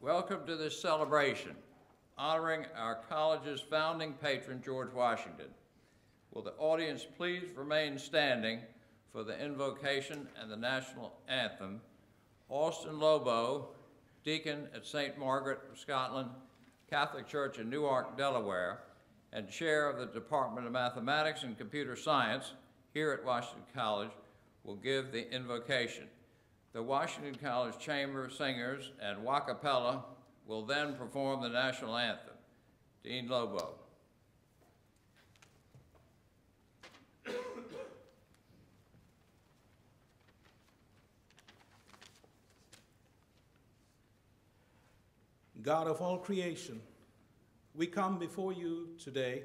Welcome to this celebration, honoring our college's founding patron, George Washington. Will the audience please remain standing for the invocation and the national anthem? Austin Lobo, deacon at St. Margaret of Scotland Catholic Church in Newark, Delaware, and chair of the Department of Mathematics and Computer Science here at Washington College, will give the invocation. The Washington College Chamber Singers and a cappella will then perform the national anthem. Dean Lobo. God of all creation, we come before you today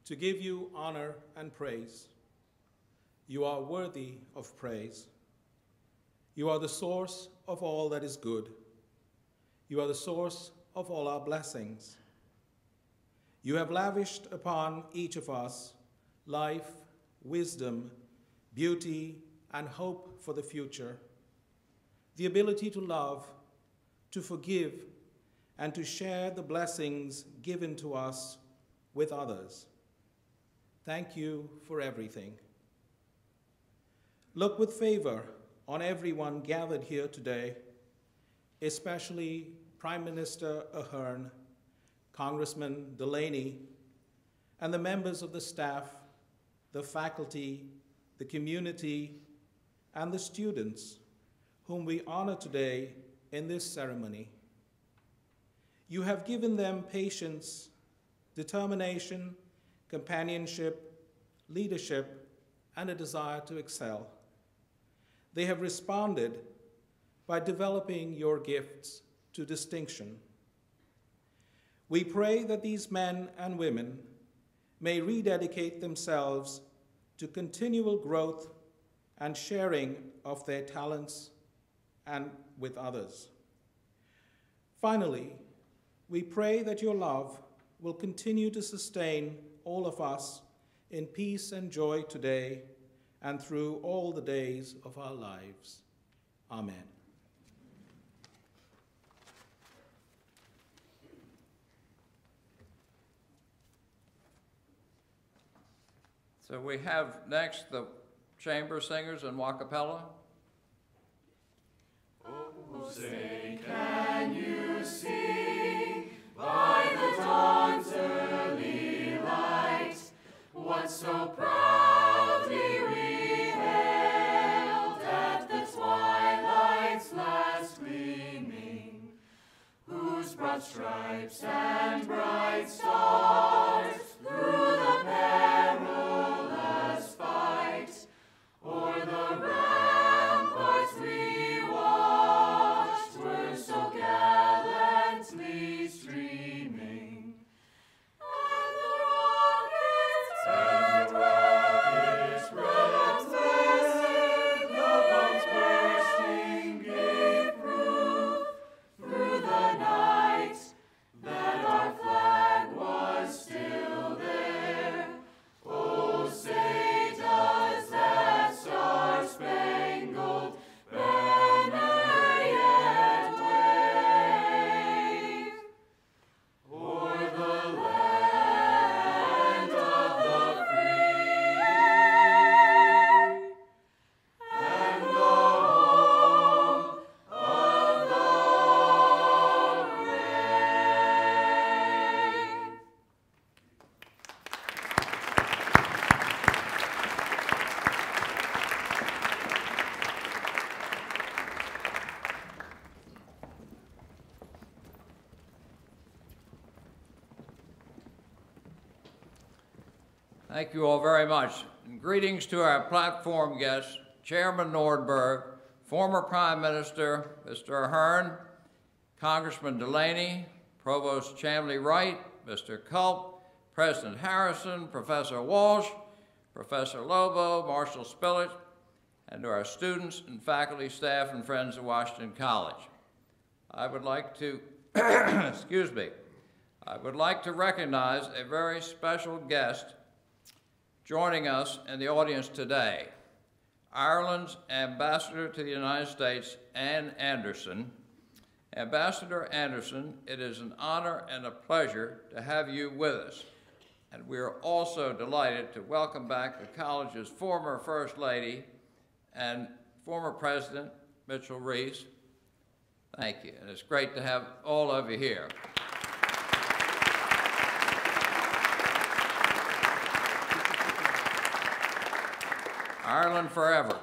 to give you honor and praise. You are worthy of praise. You are the source of all that is good. You are the source of all our blessings. You have lavished upon each of us life, wisdom, beauty, and hope for the future, the ability to love, to forgive, and to share the blessings given to us with others. Thank you for everything. Look with favor on everyone gathered here today, especially Prime Minister Ahern, Congressman Delaney, and the members of the staff, the faculty, the community, and the students whom we honor today in this ceremony. You have given them patience, determination, companionship, leadership, and a desire to excel. They have responded by developing your gifts to distinction. We pray that these men and women may rededicate themselves to continual growth and sharing of their talents and with others. Finally, we pray that your love will continue to sustain all of us in peace and joy today and through all the days of our lives. Amen. So we have next the chamber singers and a cappella. Oh, say, can you see by the dawn's early light what so proudly we hailed at the twilight's last gleaming, whose broad stripes and bright stars through the perilous fight o'er the ramparts we watched were so gallantly streaming, and the rockets red-blessed, the bombs bursting gave proof through the night that our flag was still there. Oh, say does that star-spangled banner yet wave o'er the land of the free and the home of the brave. Thank you all very much. And greetings to our platform guests, Chairman Nordberg, former Prime Minister Mr. Ahern, Congressman Delaney, Provost Chamley Wright, Mr. Culp, President Harrison, Professor Walsh, Professor Lobo, Marshall Spillett, and to our students and faculty, staff, and friends of Washington College. I would like to, excuse me, I would like to recognize a very special guest joining us in the audience today, Ireland's Ambassador to the United States, Anne Anderson, Ambassador Anderson, it is an honor and a pleasure to have you with us. And we are also delighted to welcome back the college's former First Lady and former President, Mitchell Reese. Thank you, and it's great to have all of you here. Ireland forever.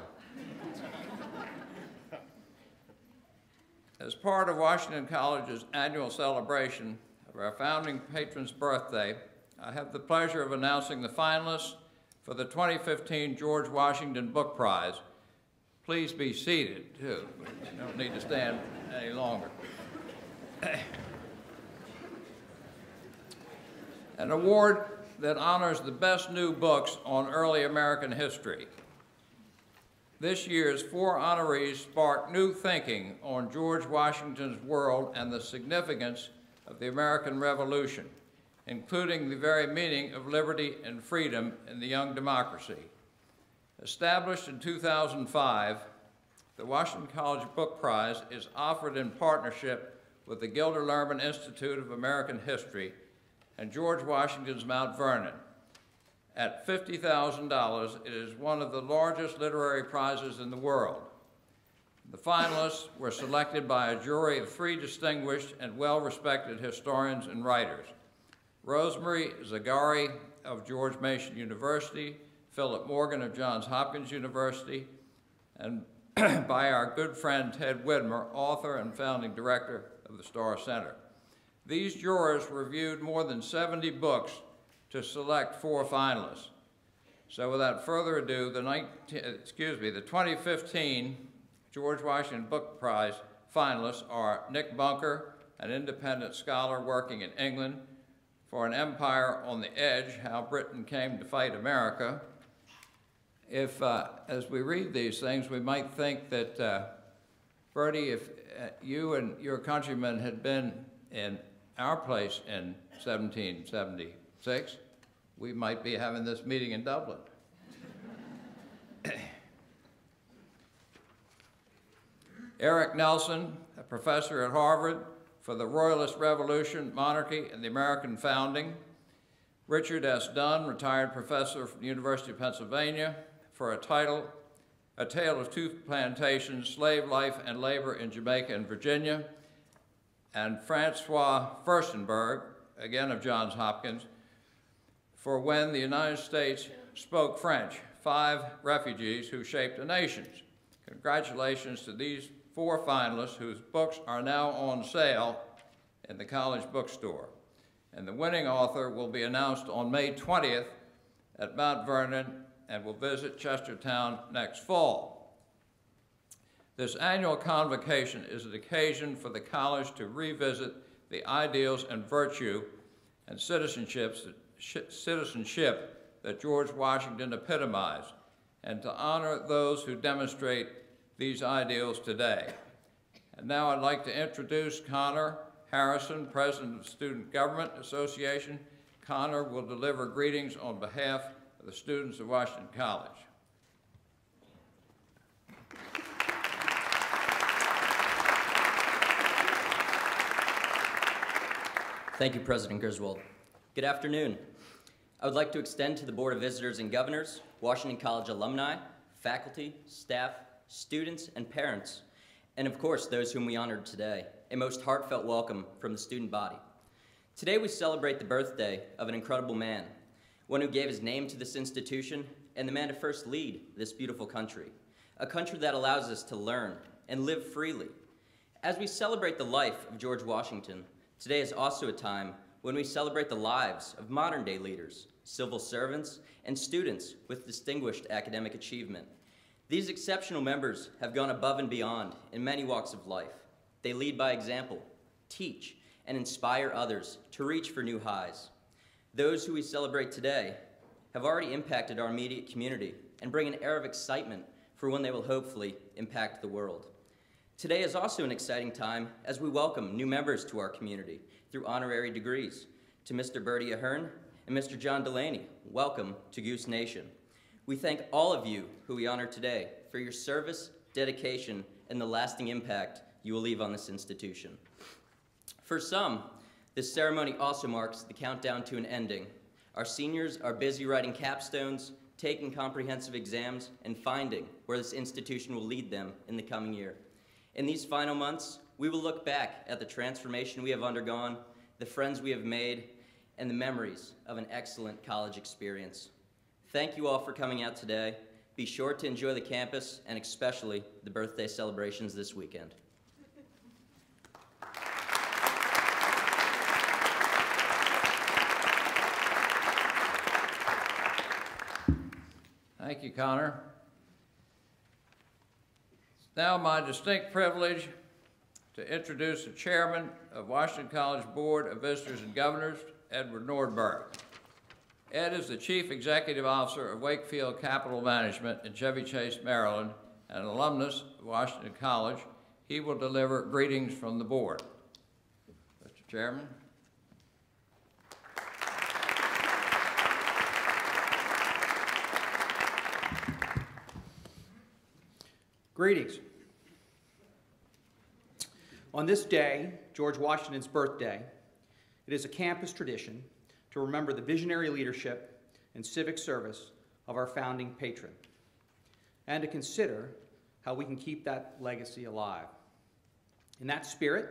As part of Washington College's annual celebration of our founding patron's birthday, I have the pleasure of announcing the finalists for the 2015 George Washington Book Prize. Please be seated, too. You don't need to stand any longer. An award that honors the best new books on early American history. This year's 4 honorees spark new thinking on George Washington's world and the significance of the American Revolution, including the very meaning of liberty and freedom in the young democracy. Established in 2005, the Washington College Book Prize is offered in partnership with the Gilder Lehrman Institute of American History and George Washington's Mount Vernon. At $50,000, it is one of the largest literary prizes in the world. The finalists were selected by a jury of 3 distinguished and well-respected historians and writers: Rosemary Zagari of George Mason University, Philip Morgan of Johns Hopkins University, and by our good friend Ted Widmer, author and founding director of the Starr Center. These jurors reviewed more than 70 books to select 4 finalists. So without further ado, the 2015 George Washington Book Prize finalists are Nick Bunker, an independent scholar working in England, for An Empire on the Edge, How Britain Came to Fight America. If, as we read these things, we might think that, Bertie, if you and your countrymen had been in our place in 1776, we might be having this meeting in Dublin. Eric Nelson, a professor at Harvard, for The Royalist Revolution, Monarchy, and the American Founding. Richard S. Dunn, retired professor from the University of Pennsylvania, for A Tale of Two Plantations, Slave Life and Labor in Jamaica and Virginia. And Francois Furstenberg, again of Johns Hopkins, for When the United States Spoke French, 5 Refugees Who Shaped a Nation. Congratulations to these 4 finalists whose books are now on sale in the college bookstore. And the winning author will be announced on May 20th at Mount Vernon and will visit Chestertown next fall. This annual convocation is an occasion for the college to revisit the ideals and virtue and citizenship that George Washington epitomized, and to honor those who demonstrate these ideals today. And now I'd like to introduce Connor Harrison, President of Student Government Association. Connor will deliver greetings on behalf of the students of Washington College. Thank you, President Griswold. Good afternoon. I would like to extend to the Board of Visitors and Governors, Washington College alumni, faculty, staff, students, and parents, and of course, those whom we honored today, a most heartfelt welcome from the student body. Today we celebrate the birthday of an incredible man, one who gave his name to this institution and the man to first lead this beautiful country, a country that allows us to learn and live freely. As we celebrate the life of George Washington, today is also a time when we celebrate the lives of modern-day leaders, civil servants, and students with distinguished academic achievement. These exceptional members have gone above and beyond in many walks of life. They lead by example, teach, and inspire others to reach for new highs. Those who we celebrate today have already impacted our immediate community and bring an air of excitement for when they will hopefully impact the world. Today is also an exciting time as we welcome new members to our community through honorary degrees. To Mr. Bertie Ahern and Mr. John Delaney, welcome to Goose Nation. We thank all of you who we honor today for your service, dedication, and the lasting impact you will leave on this institution. For some, this ceremony also marks the countdown to an ending. Our seniors are busy writing capstones, taking comprehensive exams, and finding where this institution will lead them in the coming year. In these final months, we will look back at the transformation we have undergone, the friends we have made, and the memories of an excellent college experience. Thank you all for coming out today. Be sure to enjoy the campus and especially the birthday celebrations this weekend. Thank you, Connor. It's now my distinct privilege to introduce the chairman of Washington College Board of Visitors and Governors, Edward Nordberg. Ed is the Chief Executive Officer of Wakefield Capital Management in Chevy Chase, Maryland, and an alumnus of Washington College. He will deliver greetings from the board. Mr. Chairman. Greetings. On this day, George Washington's birthday, it is a campus tradition to remember the visionary leadership and civic service of our founding patron, and to consider how we can keep that legacy alive. In that spirit,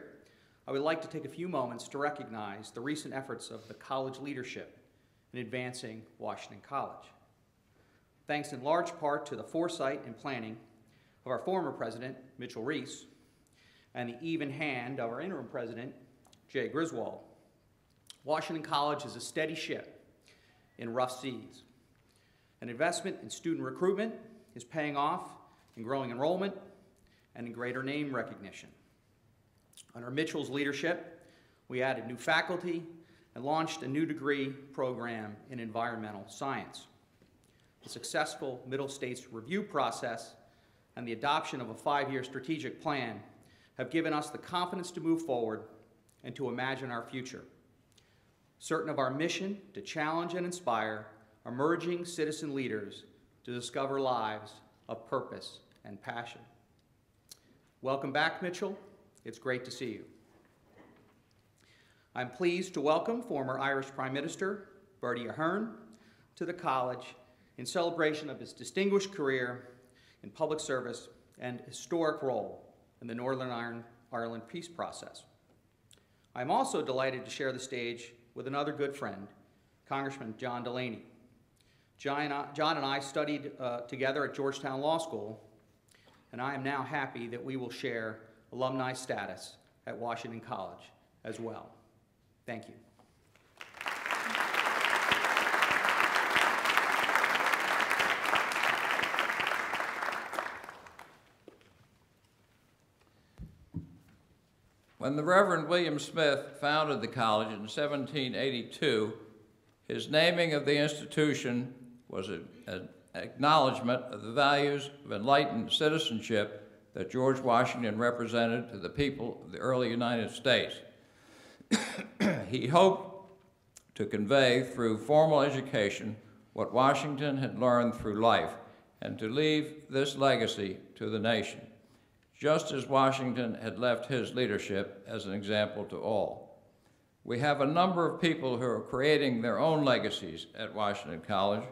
I would like to take a few moments to recognize the recent efforts of the college leadership in advancing Washington College. Thanks in large part to the foresight and planning of our former president, Mitchell Reese, and the even hand of our interim president, Jay Griswold, Washington College is a steady ship in rough seas. An investment in student recruitment is paying off in growing enrollment and in greater name recognition. Under Mitchell's leadership, we added new faculty and launched a new degree program in environmental science. The successful Middle States review process and the adoption of a 5-year strategic plan have given us the confidence to move forward and to imagine our future. Certain of our mission to challenge and inspire emerging citizen leaders to discover lives of purpose and passion. Welcome back, Mitchell. It's great to see you. I'm pleased to welcome former Irish Prime Minister Bertie Ahern to the college in celebration of his distinguished career in public service and historic role in the Northern Ireland peace process. I'm also delighted to share the stage with another good friend, Congressman John Delaney. John and I studied together at Georgetown Law School, and I am now happy that we will share alumni status at Washington College as well. Thank you. When the Reverend William Smith founded the college in 1782, his naming of the institution was an acknowledgement of the values of enlightened citizenship that George Washington represented to the people of the early United States. He hoped to convey through formal education what Washington had learned through life and to leave this legacy to the nation, just as Washington had left his leadership as an example to all. We have a number of people who are creating their own legacies at Washington College,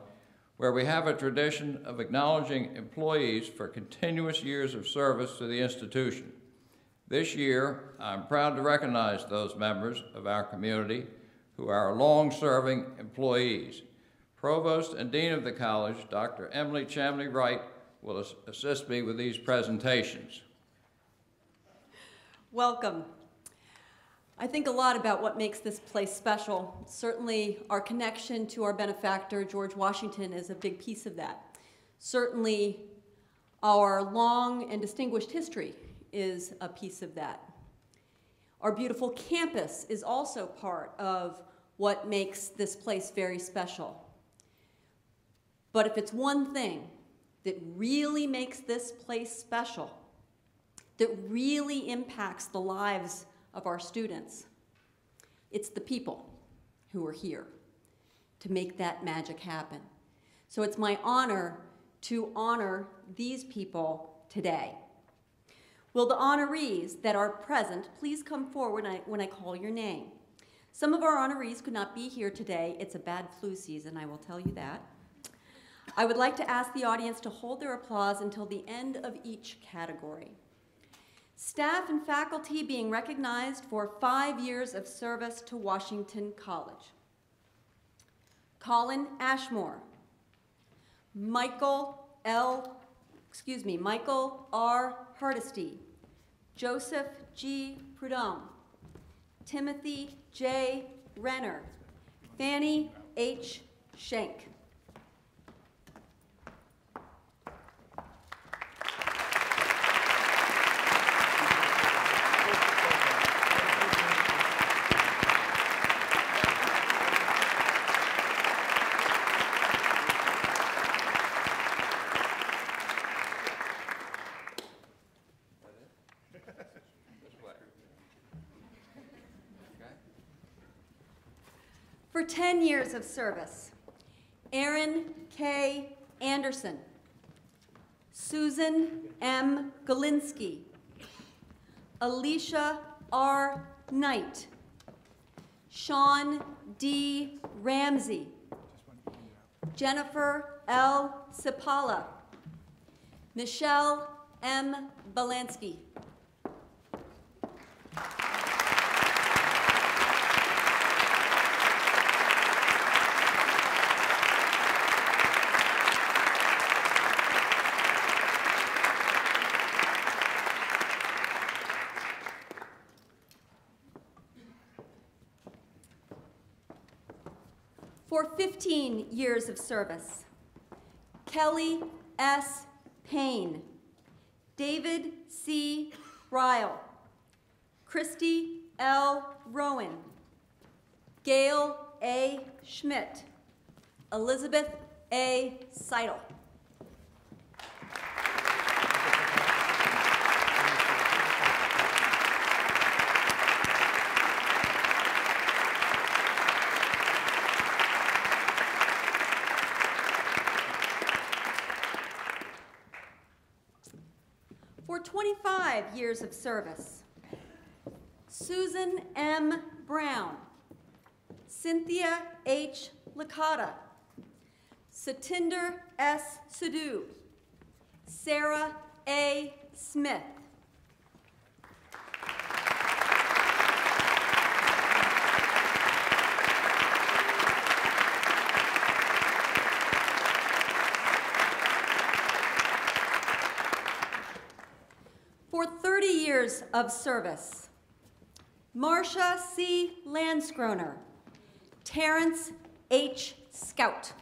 where we have a tradition of acknowledging employees for continuous years of service to the institution. This year, I'm proud to recognize those members of our community who are long-serving employees. Provost and Dean of the college, Dr. Emily Chamley Wright, will assist me with these presentations. Welcome. I think a lot about what makes this place special. Certainly our connection to our benefactor, George Washington, is a big piece of that. Certainly our long and distinguished history is a piece of that. Our beautiful campus is also part of what makes this place very special. But if it's one thing that really makes this place special, that really impacts the lives of our students, it's the people who are here to make that magic happen. So it's my honor to honor these people today. Will the honorees that are present please come forward when I call your name? Some of our honorees could not be here today. It's a bad flu season, I will tell you that. I would like to ask the audience to hold their applause until the end of each category. Staff and faculty being recognized for 5 years of service to Washington College. Colin Ashmore, Michael R. Hardesty, Joseph G. Prudhomme, Timothy J. Renner, Fanny H. Schenk. For 10 years of service, Aaron K. Anderson, Susan M. Galinsky, Alicia R. Knight, Sean D. Ramsey, Jennifer L. Sipala, Michelle M. Balansky. For 15 years of service, Kelly S. Payne, David C. Ryle, Christy L. Rowan, Gail A. Schmidt, Elizabeth A. Seidel. For 25 years of service, Susan M. Brown, Cynthia H. Licata, Satinder S. Sidhu, Sarah A. Smith. For 30 years of service, Marcia C. Landskroner, Terrence H. Scout.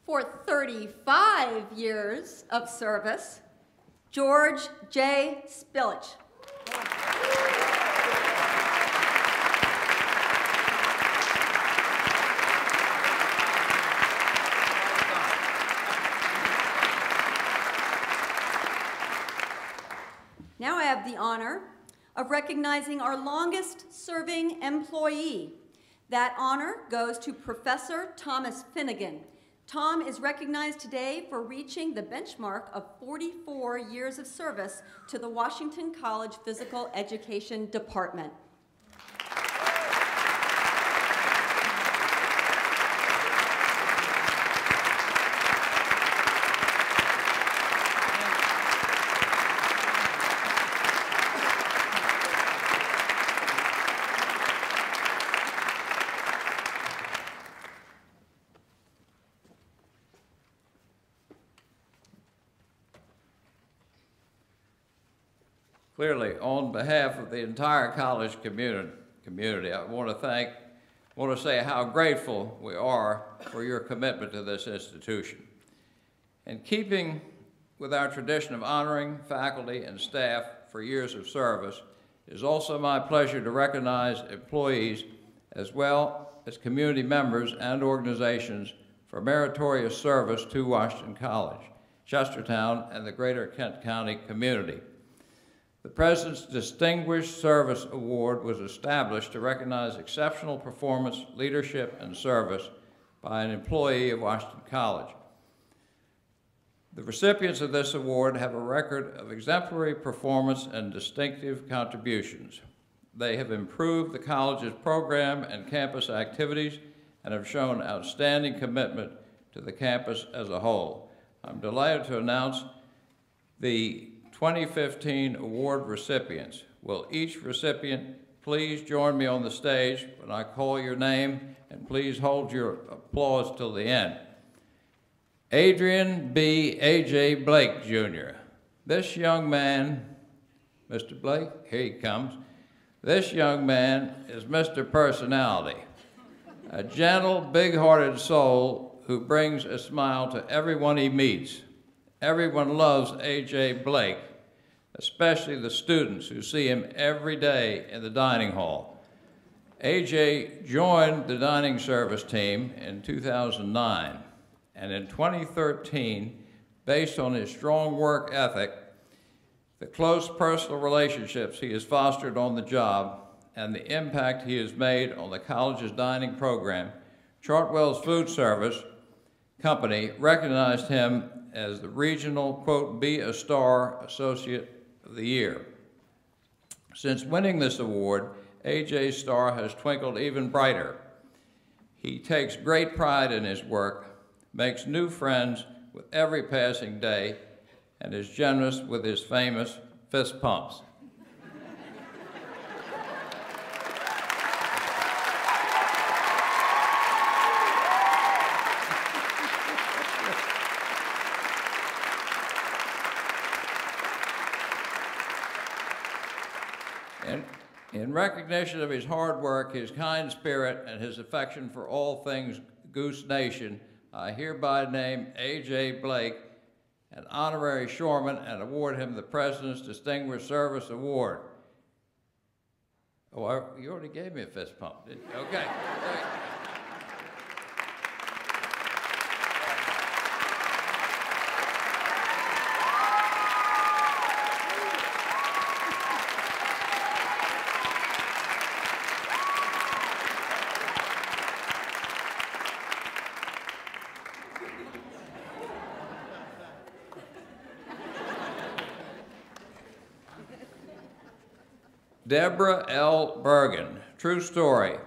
For 35 years of service, George J. Spillage. Now I have the honor of recognizing our longest-serving employee. That honor goes to Professor Thomas Finnegan. Tom is recognized today for reaching the benchmark of 44 years of service to the Washington College Physical Education Department. Clearly, on behalf of the entire college community, I want to say how grateful we are for your commitment to this institution. In keeping with our tradition of honoring faculty and staff for years of service, it is also my pleasure to recognize employees as well as community members and organizations for meritorious service to Washington College, Chestertown, and the greater Kent County community. The President's Distinguished Service Award was established to recognize exceptional performance, leadership, and service by an employee of Washington College. The recipients of this award have a record of exemplary performance and distinctive contributions. They have improved the college's program and campus activities and have shown outstanding commitment to the campus as a whole. I'm delighted to announce the 2015 award recipients. Will each recipient please join me on the stage when I call your name, and please hold your applause till the end. Adrian B. A.J. Blake, Jr. This young man, Mr. Blake, here he comes. This young man is Mr. Personality, a gentle, big-hearted soul who brings a smile to everyone he meets. Everyone loves A.J. Blake, especially the students who see him every day in the dining hall. A.J. joined the dining service team in 2009, and in 2013, based on his strong work ethic, the close personal relationships he has fostered on the job, and the impact he has made on the college's dining program, Chartwell's Food Service Company recognized him as the regional, quote, Be a Star Associate of the Year. Since winning this award, AJ's star has twinkled even brighter. He takes great pride in his work, makes new friends with every passing day, and is generous with his famous fist pumps. In recognition of his hard work, his kind spirit, and his affection for all things Goose Nation, I hereby name A.J. Blake an honorary shoreman and award him the President's Distinguished Service Award. Oh, you already gave me a fist pump, didn't you? Okay. Deborah L. Bergen, true story.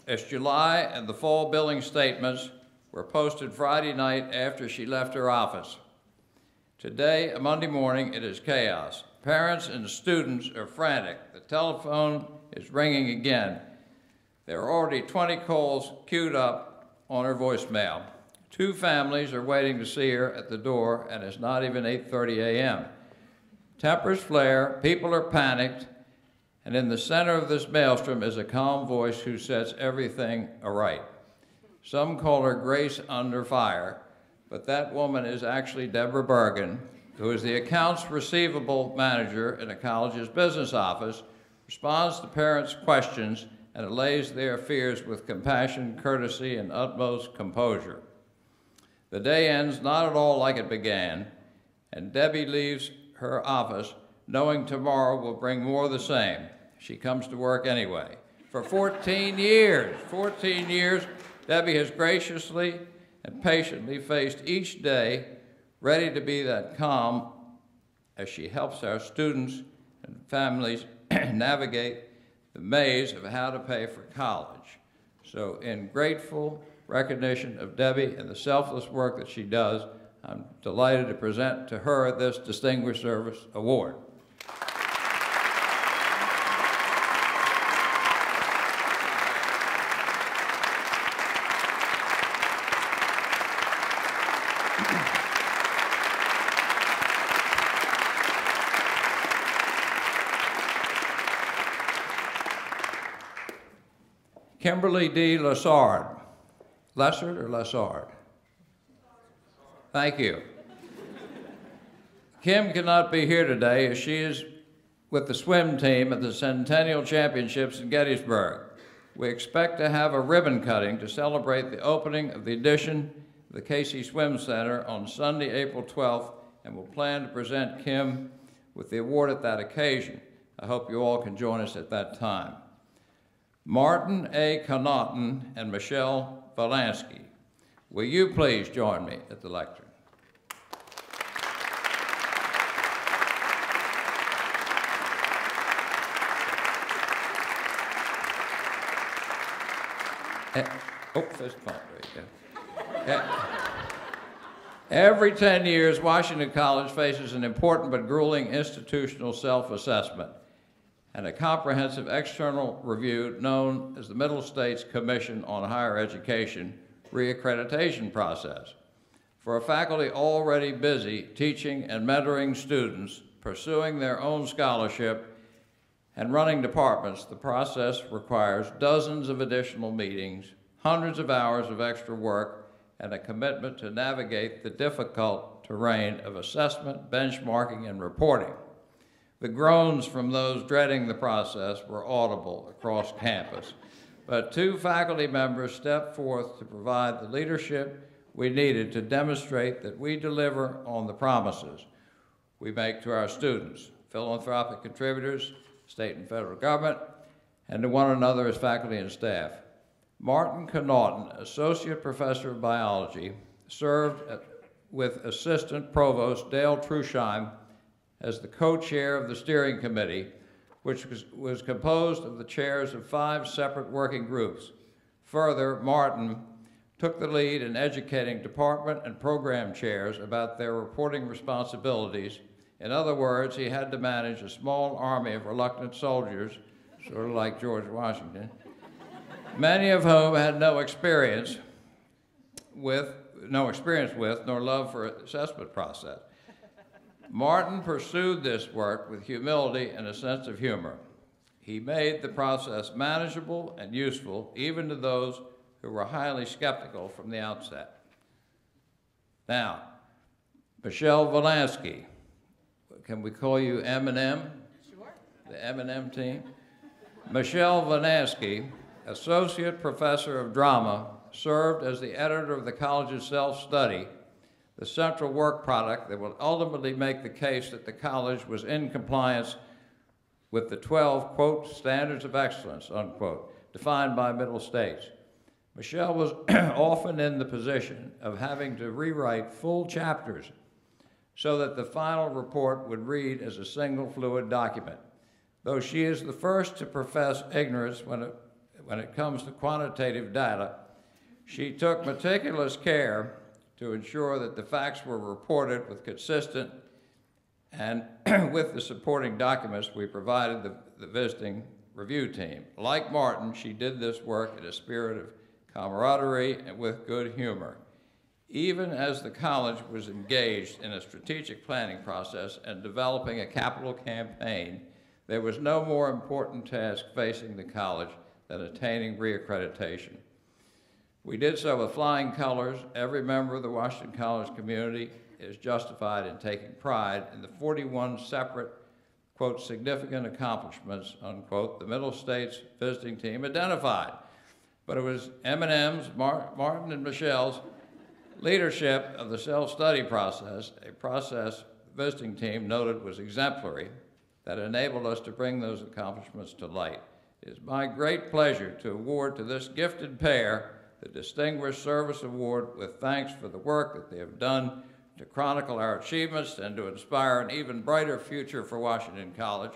It's July and the fall billing statements were posted Friday night after she left her office. Today, a Monday morning, it is chaos. Parents and students are frantic. The telephone is ringing again. There are already 20 calls queued up on her voicemail. 2 families are waiting to see her at the door, and it's not even 8:30 a.m. Tempers flare, people are panicked, and in the center of this maelstrom is a calm voice who sets everything aright. Some call her Grace Under Fire, but that woman is actually Deborah Bergen, who is the accounts receivable manager in a college's business office, responds to parents' questions, and allays their fears with compassion, courtesy, and utmost composure. The day ends not at all like it began, and Debbie leaves her office knowing tomorrow will bring more of the same. She comes to work anyway. For 14 years, Debbie has graciously and patiently faced each day, ready to be that calm as she helps our students and families navigate the maze of how to pay for college. So in grateful recognition of Debbie and the selfless work that she does, I'm delighted to present to her this Distinguished Service Award. Kimberly D. Lessard. Lessard or Lessard? Thank you. Kim cannot be here today as she is with the swim team at the Centennial Championships in Gettysburg. We expect to have a ribbon cutting to celebrate the opening of the edition the Casey Swim Center on Sunday, April 12th, and will plan to present Kim with the award at that occasion. I hope you all can join us at that time. Martin A. Connaughton and Michelle Valansky, will you please join me at the lectern? Fist bump, there you go. Every 10 years, Washington College faces an important but grueling institutional self-assessment and a comprehensive external review known as the Middle States Commission on Higher Education reaccreditation process. For a faculty already busy teaching and mentoring students, pursuing their own scholarship, and running departments, the process requires dozens of additional meetings, hundreds of hours of extra work, and a commitment to navigate the difficult terrain of assessment, benchmarking, and reporting. The groans from those dreading the process were audible across campus, but 2 faculty members stepped forth to provide the leadership we needed to demonstrate that we deliver on the promises we make to our students, philanthropic contributors, state and federal government, and to one another as faculty and staff. Martin Connaughton, Associate Professor of Biology, served with Assistant Provost Dale Trusheim as the co-chair of the steering committee, which was composed of the chairs of 5 separate working groups. Further, Martin took the lead in educating department and program chairs about their reporting responsibilities. In other words, he had to manage a small army of reluctant soldiers, sort of like George Washington, many of whom had no experience with, nor love for the assessment process. Martin pursued this work with humility and a sense of humor. He made the process manageable and useful, even to those who were highly skeptical from the outset. Now, Michelle Valansky, can we call you M&M? Sure. The M&M team? Michelle Valansky, Associate Professor of Drama, served as the editor of the college's self-study, the central work product that will ultimately make the case that the college was in compliance with the 12, quote, standards of excellence, unquote, defined by Middle States. Michelle was often in the position of having to rewrite full chapters so that the final report would read as a single fluid document. Though she is the first to profess ignorance when it comes to quantitative data, she took meticulous care to ensure that the facts were reported with consistent and with the supporting documents we provided the visiting review team. Like Martin, she did this work in a spirit of camaraderie and with good humor. Even as the college was engaged in a strategic planning process and developing a capital campaign, there was no more important task facing the college than attaining reaccreditation. We did so with flying colors. Every member of the Washington College community is justified in taking pride in the 41 separate, quote, significant accomplishments, unquote, the Middle States visiting team identified. But it was M&M's, Martin and Michelle's leadership of the self-study process, a process the visiting team noted was exemplary, that enabled us to bring those accomplishments to light. It is my great pleasure to award to this gifted pair the Distinguished Service Award with thanks for the work that they have done to chronicle our achievements and to inspire an even brighter future for Washington College.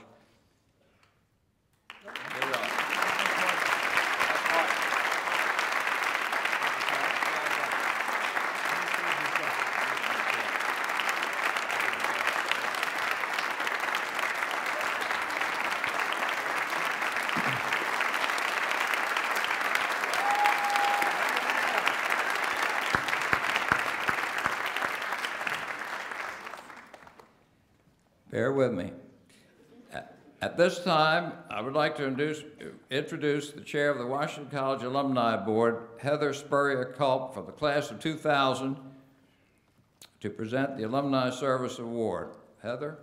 Bear with me. At this time, I would like to introduce the chair of the Washington College Alumni Board, Heather Spurrier-Culp, from the class of 2000, to present the Alumni Service Award. Heather?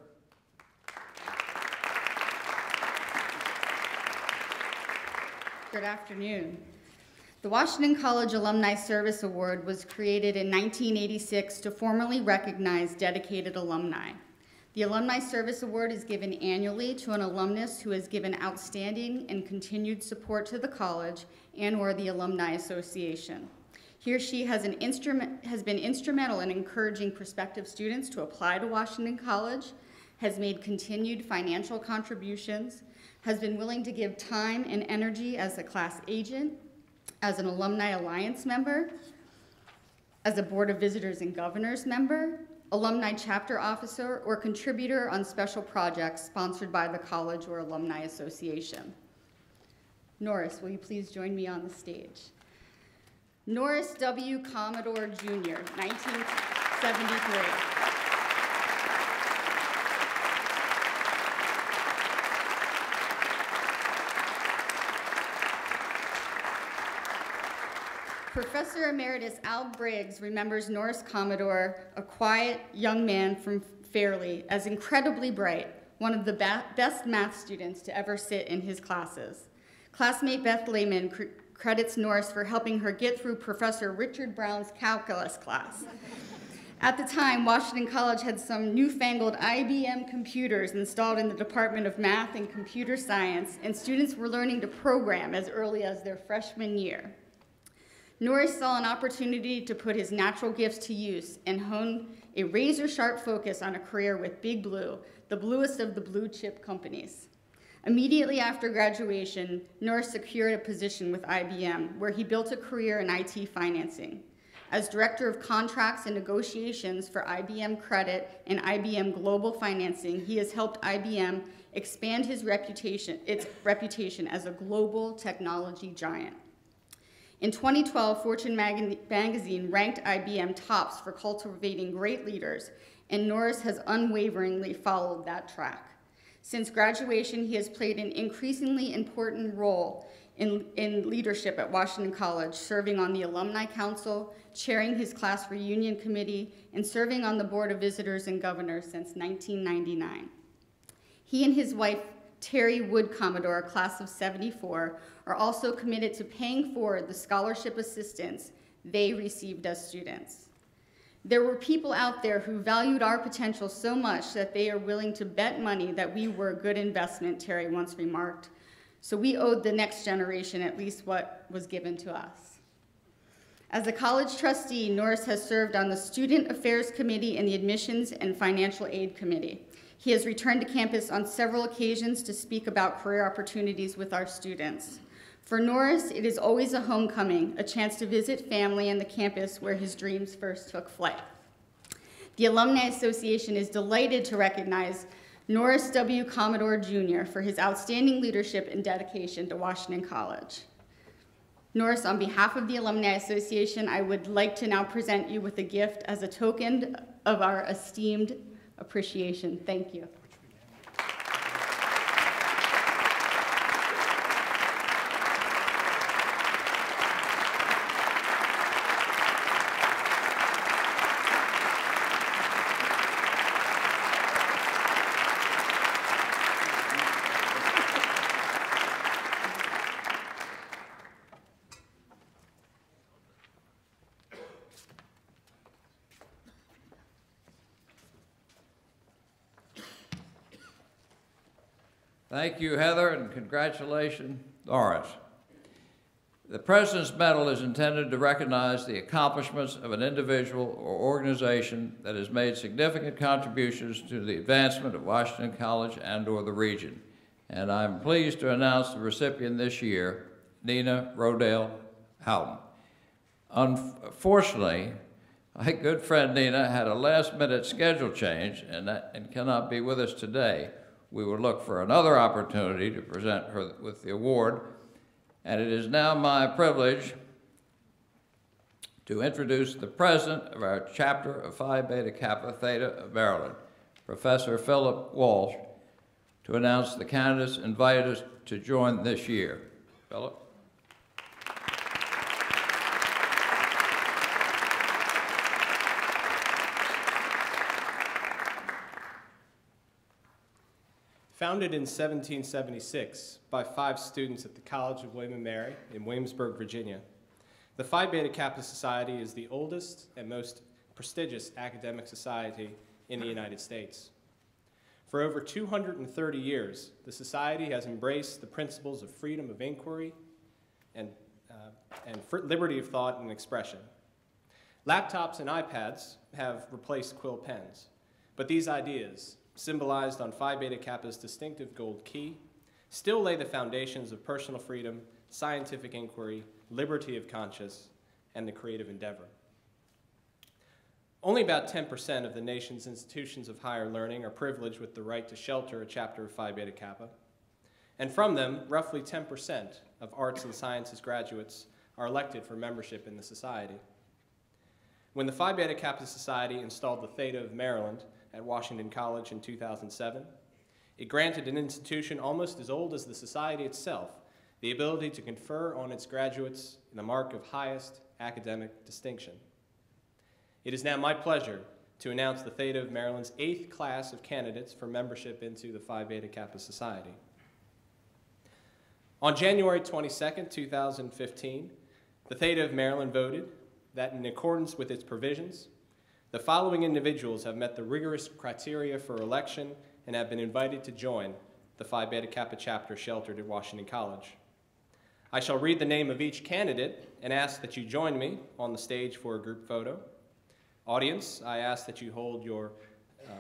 Good afternoon. The Washington College Alumni Service Award was created in 1986 to formally recognize dedicated alumni. The Alumni Service Award is given annually to an alumnus who has given outstanding and continued support to the college and/or the Alumni Association. He or she has been instrumental in encouraging prospective students to apply to Washington College, has made continued financial contributions, has been willing to give time and energy as a class agent, as an Alumni Alliance member, as a Board of Visitors and Governors member, alumni chapter officer, or contributor on special projects sponsored by the college or alumni association. Norris, will you please join me on the stage? Norris W. Commodore Jr., 1973. Professor Emeritus Al Briggs remembers Norris Commodore, a quiet young man from Fairleigh, as incredibly bright, one of the best math students to ever sit in his classes. Classmate Beth Lehman credits Norris for helping her get through Professor Richard Brown's calculus class. At the time, Washington College had some newfangled IBM computers installed in the Department of Math and Computer Science, and students were learning to program as early as their freshman year. Norris saw an opportunity to put his natural gifts to use and hone a razor-sharp focus on a career with Big Blue, the bluest of the blue-chip companies. Immediately after graduation, Norris secured a position with IBM, where he built a career in IT financing. As Director of Contracts and Negotiations for IBM Credit and IBM Global Financing, he has helped IBM expand its reputation as a global technology giant. In 2012, Fortune magazine ranked IBM tops for cultivating great leaders, and Norris has unwaveringly followed that track. Since graduation, he has played an increasingly important role in leadership at Washington College, serving on the Alumni Council, chairing his class reunion committee, and serving on the Board of Visitors and Governors since 1999. He and his wife, Terry Wood Commodore, class of '74, are also committed to paying forward the scholarship assistance they received as students. There were people out there who valued our potential so much that they are willing to bet money that we were a good investment, Terry once remarked. So we owed the next generation at least what was given to us. As a college trustee, Norris has served on the Student Affairs Committee and the Admissions and Financial Aid Committee. He has returned to campus on several occasions to speak about career opportunities with our students. For Norris, it is always a homecoming, a chance to visit family and the campus where his dreams first took flight. The Alumni Association is delighted to recognize Norris W. Commodore Jr. for his outstanding leadership and dedication to Washington College. Norris, on behalf of the Alumni Association, I would like to now present you with a gift as a token of our esteemed appreciation. Thank you. Thank you, Heather, and congratulations, Doris. The President's Medal is intended to recognize the accomplishments of an individual or organization that has made significant contributions to the advancement of Washington College and/or the region. And I'm pleased to announce the recipient this year, Nina Rodale Houghton. Unfortunately, my good friend Nina had a last-minute schedule change and cannot be with us today. We will look for another opportunity to present her with the award, and it is now my privilege to introduce the president of our chapter of Phi Beta Kappa Theta of Maryland, Professor Philip Walsh, to announce the candidates invited us to join this year. Philip? Founded in 1776 by 5 students at the College of William and Mary in Williamsburg, Virginia, The Phi Beta Kappa Society is the oldest and most prestigious academic society in the United States. For over 230 years, the society has embraced the principles of freedom of inquiry and liberty of thought and expression. Laptops and iPads have replaced quill pens, but these ideas, symbolized on Phi Beta Kappa's distinctive gold key, still lay the foundations of personal freedom, scientific inquiry, liberty of conscience, and the creative endeavor. Only about 10% of the nation's institutions of higher learning are privileged with the right to shelter a chapter of Phi Beta Kappa, and from them, roughly 10% of arts and sciences graduates are elected for membership in the society. When the Phi Beta Kappa Society installed the Theta of Maryland at Washington College in 2007, it granted an institution almost as old as the society itself the ability to confer on its graduates the mark of highest academic distinction. It is now my pleasure to announce the Theta of Maryland's 8th class of candidates for membership into the Phi Beta Kappa Society. On January 22nd, 2015, the Theta of Maryland voted that in accordance with its provisions, the following individuals have met the rigorous criteria for election and have been invited to join the Phi Beta Kappa chapter sheltered at Washington College. I shall read the name of each candidate and ask that you join me on the stage for a group photo. Audience, I ask that you hold your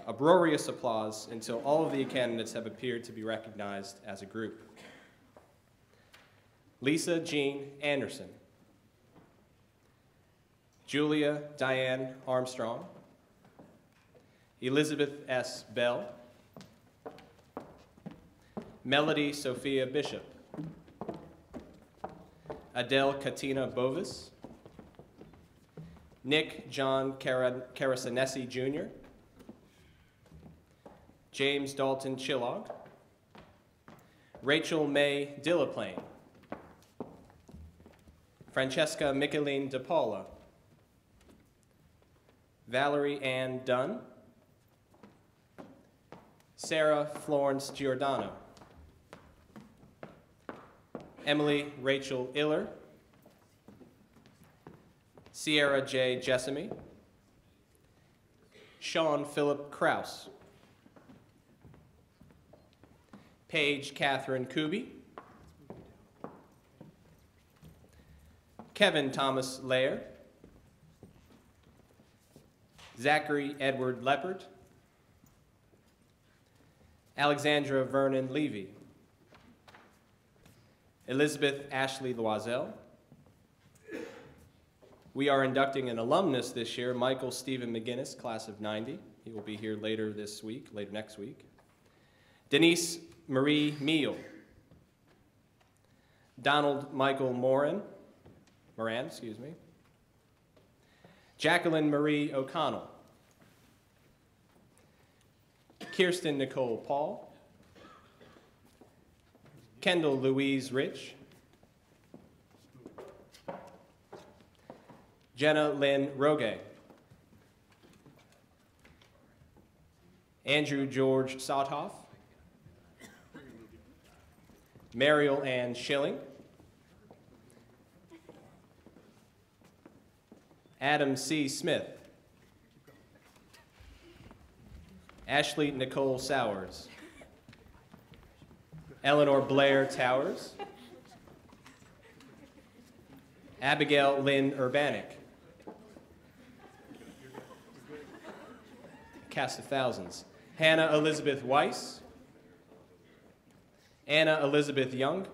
uproarious applause until all of the candidates have appeared to be recognized as a group. Lisa Jean Anderson. Julia Diane Armstrong. Elizabeth S. Bell. Melody Sophia Bishop. Adele Katina Bovis. Nick John Karasanesi Jr. James Dalton Chillog. Rachel May Dillaplane. Francesca Micheline DePaula. Valerie Ann Dunn. Sarah Florence Giordano. Emily Rachel Iller. Sierra J. Jessamy. Sean Philip Kraus. Paige Catherine Kuby. Kevin Thomas Lair. Zachary Edward Leppert. Alexandra Vernon Levy. Elizabeth Ashley Loisel. We are inducting an alumnus this year, Michael Stephen McGinnis, class of '90. He will be here later next week. Denise Marie Meal. Donald Michael Moran, Jacqueline Marie O'Connell. Kirsten Nicole Paul. Kendall Louise Rich. Jenna Lynn Roge. Andrew George Sothoff. Mariel Ann Schilling. Adam C. Smith. Ashley Nicole Sowers. Eleanor Blair Towers. Abigail Lynn Urbanic. Cast of thousands. Hannah Elizabeth Weiss. Anna Elizabeth Young.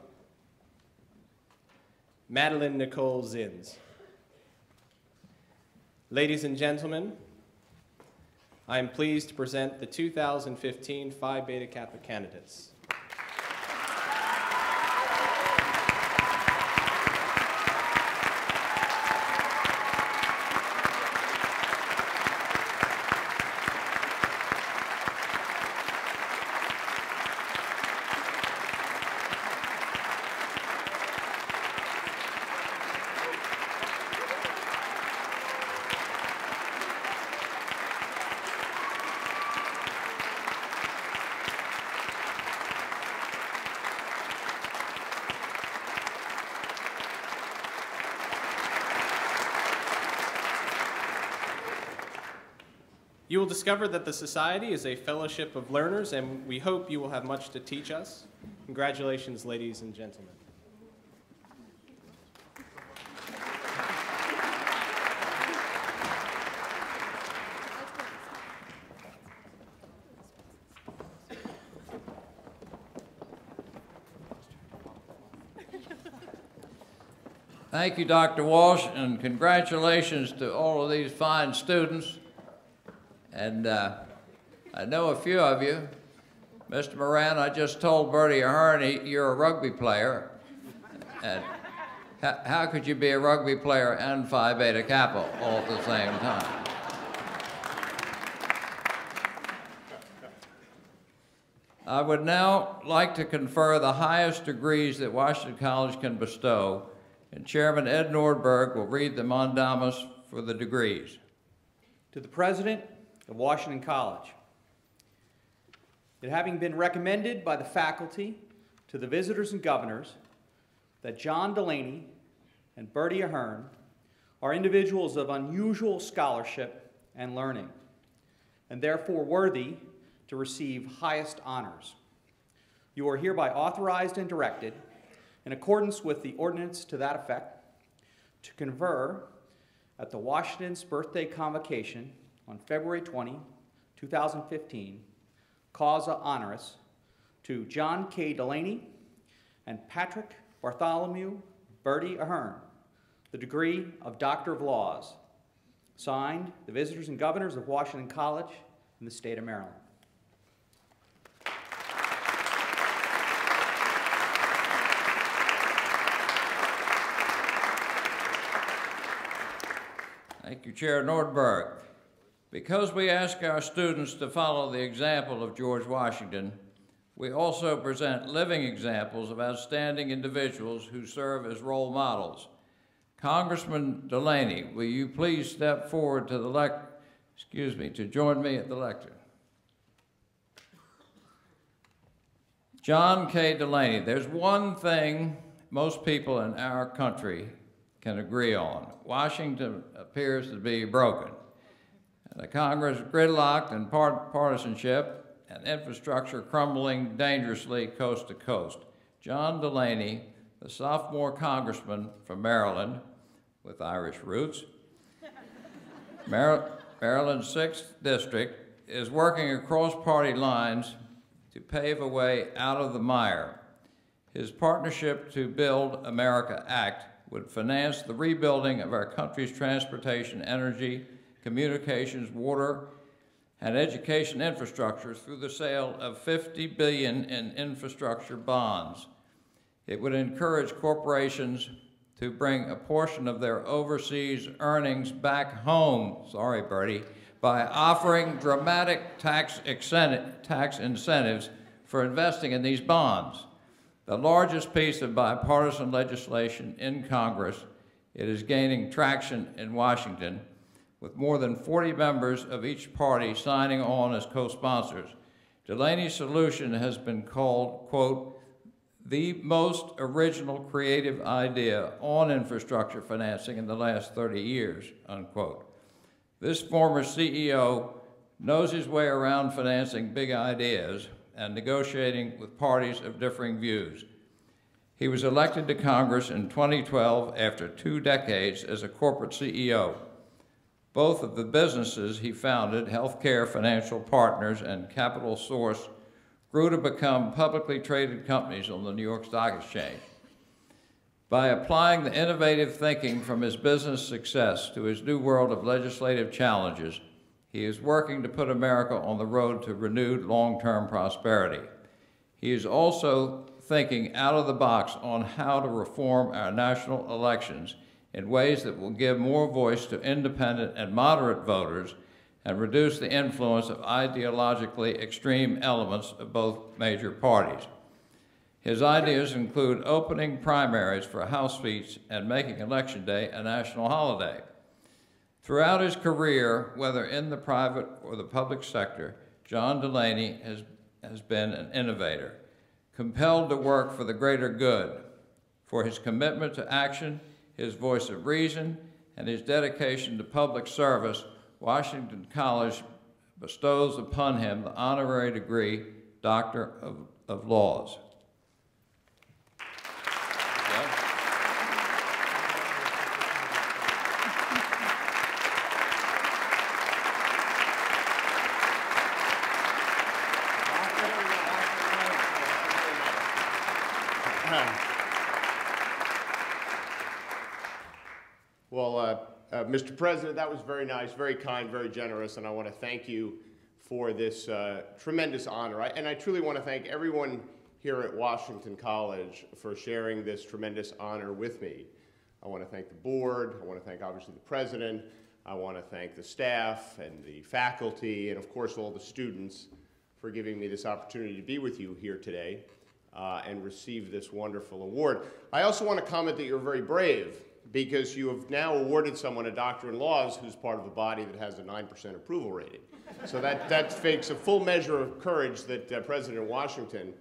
Madeline Nicole Zins. Ladies and gentlemen, I am pleased to present the 2015 Phi Beta Kappa candidates. You will discover that the Society is a fellowship of learners, and we hope you will have much to teach us. Congratulations, ladies and gentlemen. Thank you, Dr. Walsh, and congratulations to all of these fine students. And I know a few of you. Mr. Moran, I just told Bertie Ahern you're a rugby player. And how could you be a rugby player and Phi Beta Kappa all at the same time? I would now like to confer the highest degrees that Washington College can bestow, and Chairman Ed Nordberg will read the mandamus for the degrees. To the President of Washington College, that having been recommended by the faculty to the visitors and governors that John Delaney and Bertie Ahern are individuals of unusual scholarship and learning, and therefore worthy to receive highest honors, you are hereby authorized and directed, in accordance with the ordinance to that effect, to confer at the Washington's birthday convocation on February 20, 2015, causa honoris, to John K. Delaney and Patrick Bartholomew Bertie Ahern, the degree of Doctor of Laws. Signed, the visitors and governors of Washington College in the state of Maryland. Thank you, Chair Nordberg. Because we ask our students to follow the example of George Washington, we also present living examples of outstanding individuals who serve as role models. Congressman Delaney, will you please step forward to the to join me at the lectern? John K. Delaney, there's one thing most people in our country can agree on. Washington appears to be broken. The Congress gridlocked in partisanship and infrastructure crumbling dangerously coast to coast. John Delaney, the sophomore congressman from Maryland with Irish roots, Maryland's 6th district, is working across party lines to pave a way out of the mire. His Partnership to Build America Act would finance the rebuilding of our country's transportation, energy, communications, water, and education infrastructure through the sale of $50 billion in infrastructure bonds. It would encourage corporations to bring a portion of their overseas earnings back home, sorry, Bertie, by offering dramatic tax incentives for investing in these bonds. The largest piece of bipartisan legislation in Congress, it is gaining traction in Washington, with more than 40 members of each party signing on as co-sponsors. Delaney's solution has been called, quote, the most original creative idea on infrastructure financing in the last 30 years, unquote. This former CEO knows his way around financing big ideas and negotiating with parties of differing views. He was elected to Congress in 2012 after 2 decades as a corporate CEO. Both of the businesses he founded, Healthcare Financial Partners and Capital Source, grew to become publicly traded companies on the New York Stock Exchange. By applying the innovative thinking from his business success to his new world of legislative challenges, he is working to put America on the road to renewed long-term prosperity. He is also thinking out of the box on how to reform our national elections in ways that will give more voice to independent and moderate voters and reduce the influence of ideologically extreme elements of both major parties. His ideas include opening primaries for House seats and making Election Day a national holiday. Throughout his career, whether in the private or the public sector, John Delaney has been an innovator, compelled to work for the greater good. For his commitment to action, his voice of reason, and his dedication to public service, Washington College bestows upon him the honorary degree Doctor of Laws. Well, Mr. President, that was very nice, very kind, very generous, and I want to thank you for this tremendous honor. And I truly want to thank everyone here at Washington College for sharing this tremendous honor with me. I want to thank the board, I want to thank obviously the president, I want to thank the staff and the faculty, and of course all the students for giving me this opportunity to be with you here today and receive this wonderful award. I also want to comment that you're very brave, because you have now awarded someone a Doctor in Laws who's part of a body that has a 9% approval rating. So that takes a full measure of courage that President Washington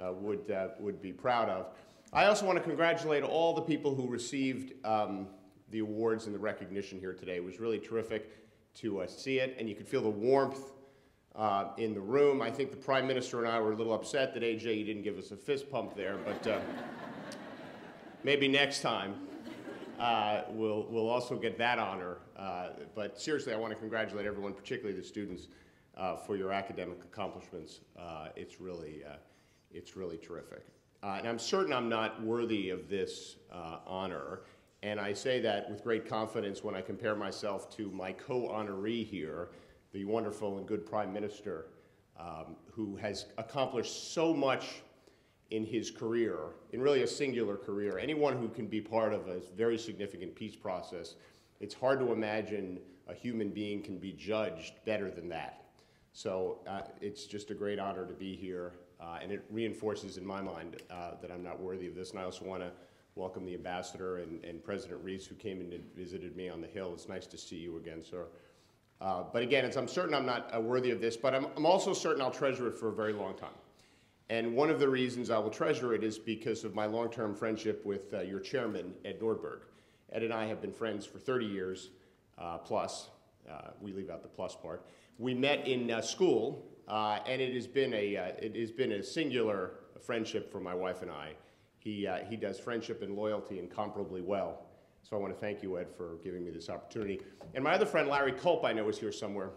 would be proud of. I also want to congratulate all the people who received the awards and the recognition here today. It was really terrific to see it, and you could feel the warmth in the room. I think the Prime Minister and I were a little upset that, AJ, you didn't give us a fist pump there, but maybe next time. We'll also get that honor. But seriously, I want to congratulate everyone, particularly the students, for your academic accomplishments. It's really terrific. And I'm certain I'm not worthy of this honor. And I say that with great confidence when I compare myself to my co-honoree here, the wonderful and good Prime Minister, who has accomplished so much in his career, in really a singular career. Anyone who can be part of a very significant peace process, it's hard to imagine a human being can be judged better than that. So it's just a great honor to be here, and it reinforces in my mind that I'm not worthy of this. And I also want to welcome the Ambassador and President Reese, who came and visited me on the Hill. It's nice to see you again, sir. But again, I'm certain I'm not worthy of this, but I'm also certain I'll treasure it for a very long time. And one of the reasons I will treasure it is because of my long-term friendship with your chairman, Ed Nordberg. Ed and I have been friends for 30 years plus. We leave out the plus part. We met in school, and it has been a singular friendship for my wife and I. He does friendship and loyalty incomparably well. So I want to thank you, Ed, for giving me this opportunity. And my other friend, Larry Culp, I know is here somewhere,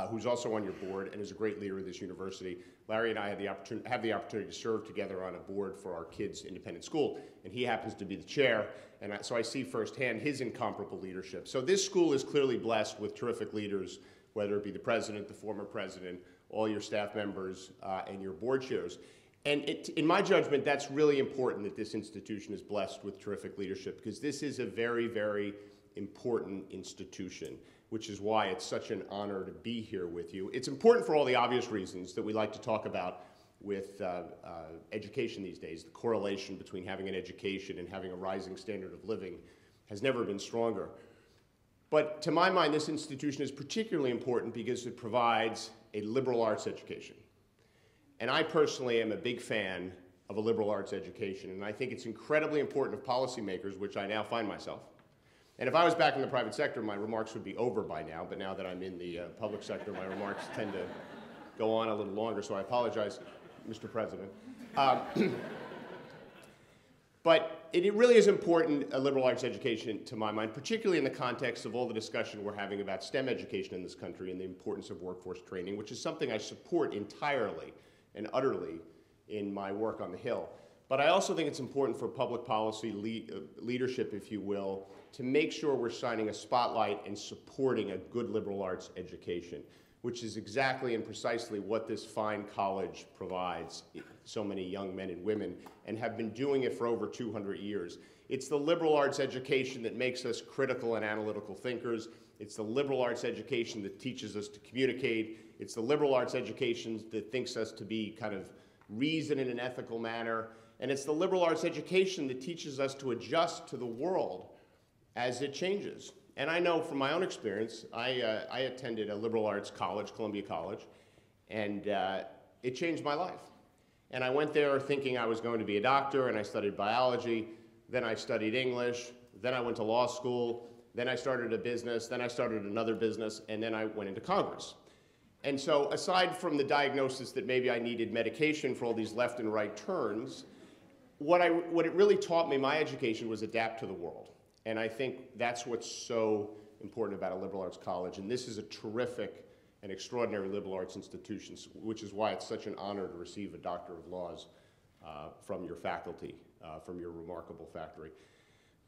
who's also on your board and is a great leader of this university. Larry and I have the opportunity to serve together on a board for our kids' independent school, and he happens to be the chair, and so I see firsthand his incomparable leadership. So this school is clearly blessed with terrific leaders, whether it be the president, the former president, all your staff members, and your board chairs. And in my judgment, that's really important that this institution is blessed with terrific leadership, because this is a very, very important institution, which is why it's such an honor to be here with you. It's important for all the obvious reasons that we like to talk about with education these days. The correlation between having an education and having a rising standard of living has never been stronger. But to my mind, this institution is particularly important because it provides a liberal arts education. And I personally am a big fan of a liberal arts education, and I think it's incredibly important of policymakers, which I now find myself. And if I was back in the private sector, my remarks would be over by now, but now that I'm in the public sector, my remarks tend to go on a little longer, so I apologize, Mr. President. But it really is important, a liberal arts education, to my mind, particularly in the context of all the discussion we're having about STEM education in this country and the importance of workforce training, which is something I support entirely and utterly in my work on the Hill. But I also think it's important for public policy leadership, if you will, to make sure we're shining a spotlight and supporting a good liberal arts education, which is exactly and precisely what this fine college provides so many young men and women, and have been doing it for over 200 years. It's the liberal arts education that makes us critical and analytical thinkers. It's the liberal arts education that teaches us to communicate. It's the liberal arts education that thinks us to be kind of reason in an ethical manner. And it's the liberal arts education that teaches us to adjust to the world as it changes. And I know from my own experience, I attended a liberal arts college, Columbia College, and it changed my life. And I went there thinking I was going to be a doctor, and I studied biology, then I studied English, then I went to law school, then I started a business, then I started another business, and then I went into Congress. And so aside from the diagnosis that maybe I needed medication for all these left and right turns, what it really taught me, my education, was adapt to the world. And I think that's what's so important about a liberal arts college. And this is a terrific and extraordinary liberal arts institution, which is why it's such an honor to receive a Doctor of Laws from your faculty, from your remarkable faculty.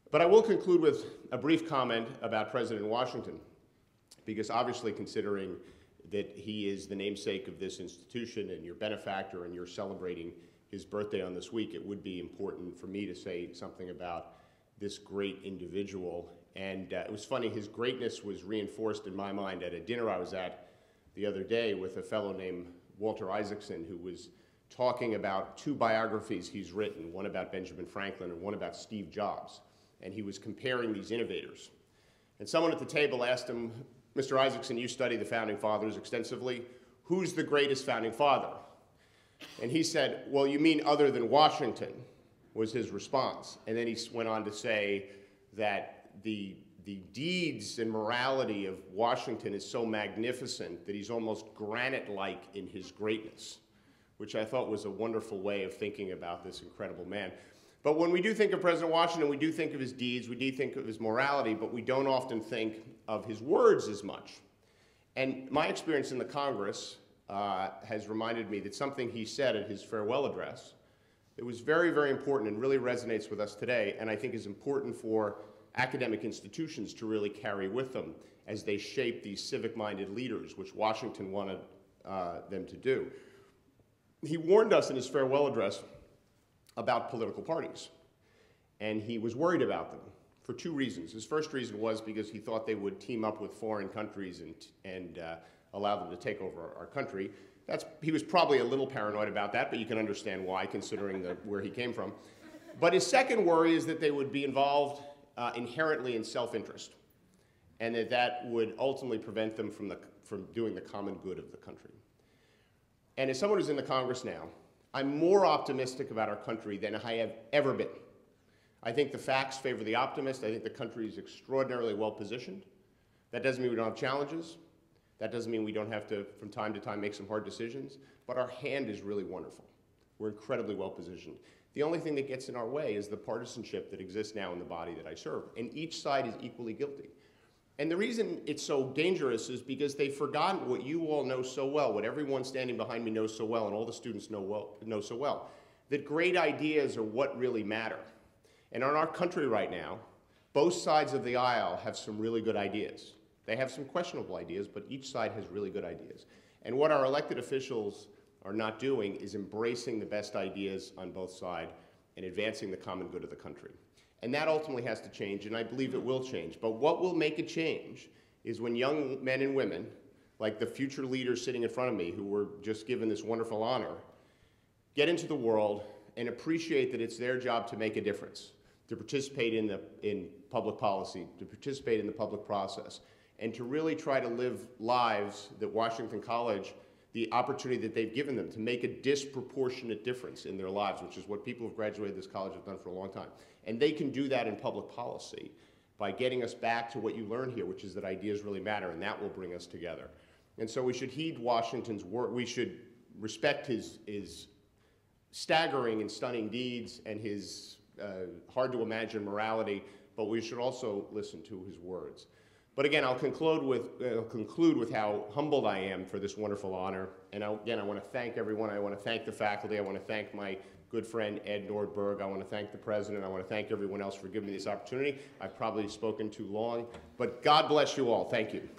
But I will conclude with a brief comment about President Washington, because obviously considering that he is the namesake of this institution and your benefactor and you're celebrating his birthday on this week, it would be important for me to say something about this great individual. And it was funny, his greatness was reinforced in my mind at a dinner I was at the other day with a fellow named Walter Isaacson, who was talking about two biographies he's written, one about Benjamin Franklin and one about Steve Jobs. And he was comparing these innovators. And someone at the table asked him, Mr. Isaacson, you study the Founding Fathers extensively. Who's the greatest Founding Father? And he said, well, you mean other than Washington, was his response. And then he went on to say that the deeds and morality of Washington is so magnificent that he's almost granite-like in his greatness, which I thought was a wonderful way of thinking about this incredible man. But when we do think of President Washington, we do think of his deeds, we do think of his morality, but we don't often think of his words as much. And my experience in the Congress has reminded me that something he said at his farewell address that was very, very important and really resonates with us today, and I think is important for academic institutions to really carry with them as they shape these civic-minded leaders, which Washington wanted them to do. He warned us in his farewell address about political parties, and he was worried about them for two reasons. His first reason was because he thought they would team up with foreign countries and allow them to take over our country. He was probably a little paranoid about that, but you can understand why, considering where he came from. But his second worry is that they would be involved inherently in self-interest, and that would ultimately prevent them from doing the common good of the country. And as someone who's in the Congress now, I'm more optimistic about our country than I have ever been. I think the facts favor the optimist. I think the country is extraordinarily well positioned. That doesn't mean we don't have challenges. That doesn't mean we don't have to, from time to time, make some hard decisions. But our hand is really wonderful. We're incredibly well positioned. The only thing that gets in our way is the partisanship that exists now in the body that I serve. And each side is equally guilty. And the reason it's so dangerous is because they've forgotten what you all know so well, what everyone standing behind me knows so well, and all the students know so well, that great ideas are what really matter. And in our country right now, both sides of the aisle have some really good ideas. They have some questionable ideas, but each side has really good ideas. And what our elected officials are not doing is embracing the best ideas on both sides and advancing the common good of the country. And that ultimately has to change, and I believe it will change. But what will make it change is when young men and women, like the future leaders sitting in front of me who were just given this wonderful honor, get into the world and appreciate that it's their job to make a difference, to participate in public policy, to participate in the public process, and to really try to live lives that Washington College, the opportunity that they've given them to make a disproportionate difference in their lives, which is what people who have graduated this college have done for a long time. And they can do that in public policy by getting us back to what you learn here, which is that ideas really matter, and that will bring us together. And so we should heed Washington's work. We should respect his staggering and stunning deeds and his hard-to-imagine morality, but we should also listen to his words. But again, I'll conclude with how humbled I am for this wonderful honor. And again, I want to thank everyone. I want to thank the faculty. I want to thank my good friend Ed Nordberg. I want to thank the president. I want to thank everyone else for giving me this opportunity. I've probably spoken too long, but God bless you all. Thank you.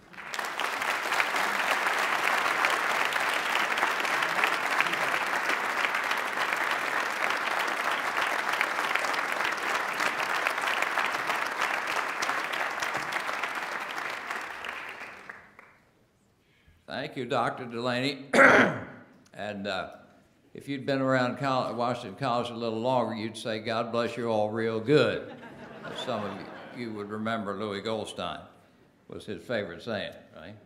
Thank you, Dr. Delaney. And if you'd been around Washington College a little longer, you'd say, God bless you all real good. As some of you would remember, Louis Goldstein was his favorite saying, right?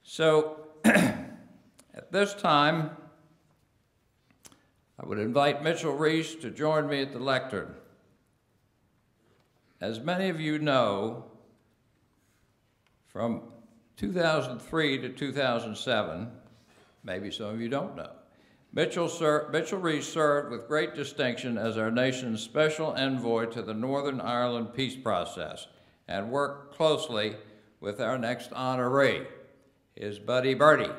So at this time, I would invite Mitchell Reese to join me at the lectern. As many of you know, from 2003 to 2007, maybe some of you don't know, Mitchell Reece served with great distinction as our nation's special envoy to the Northern Ireland peace process and worked closely with our next honoree, his buddy Bertie.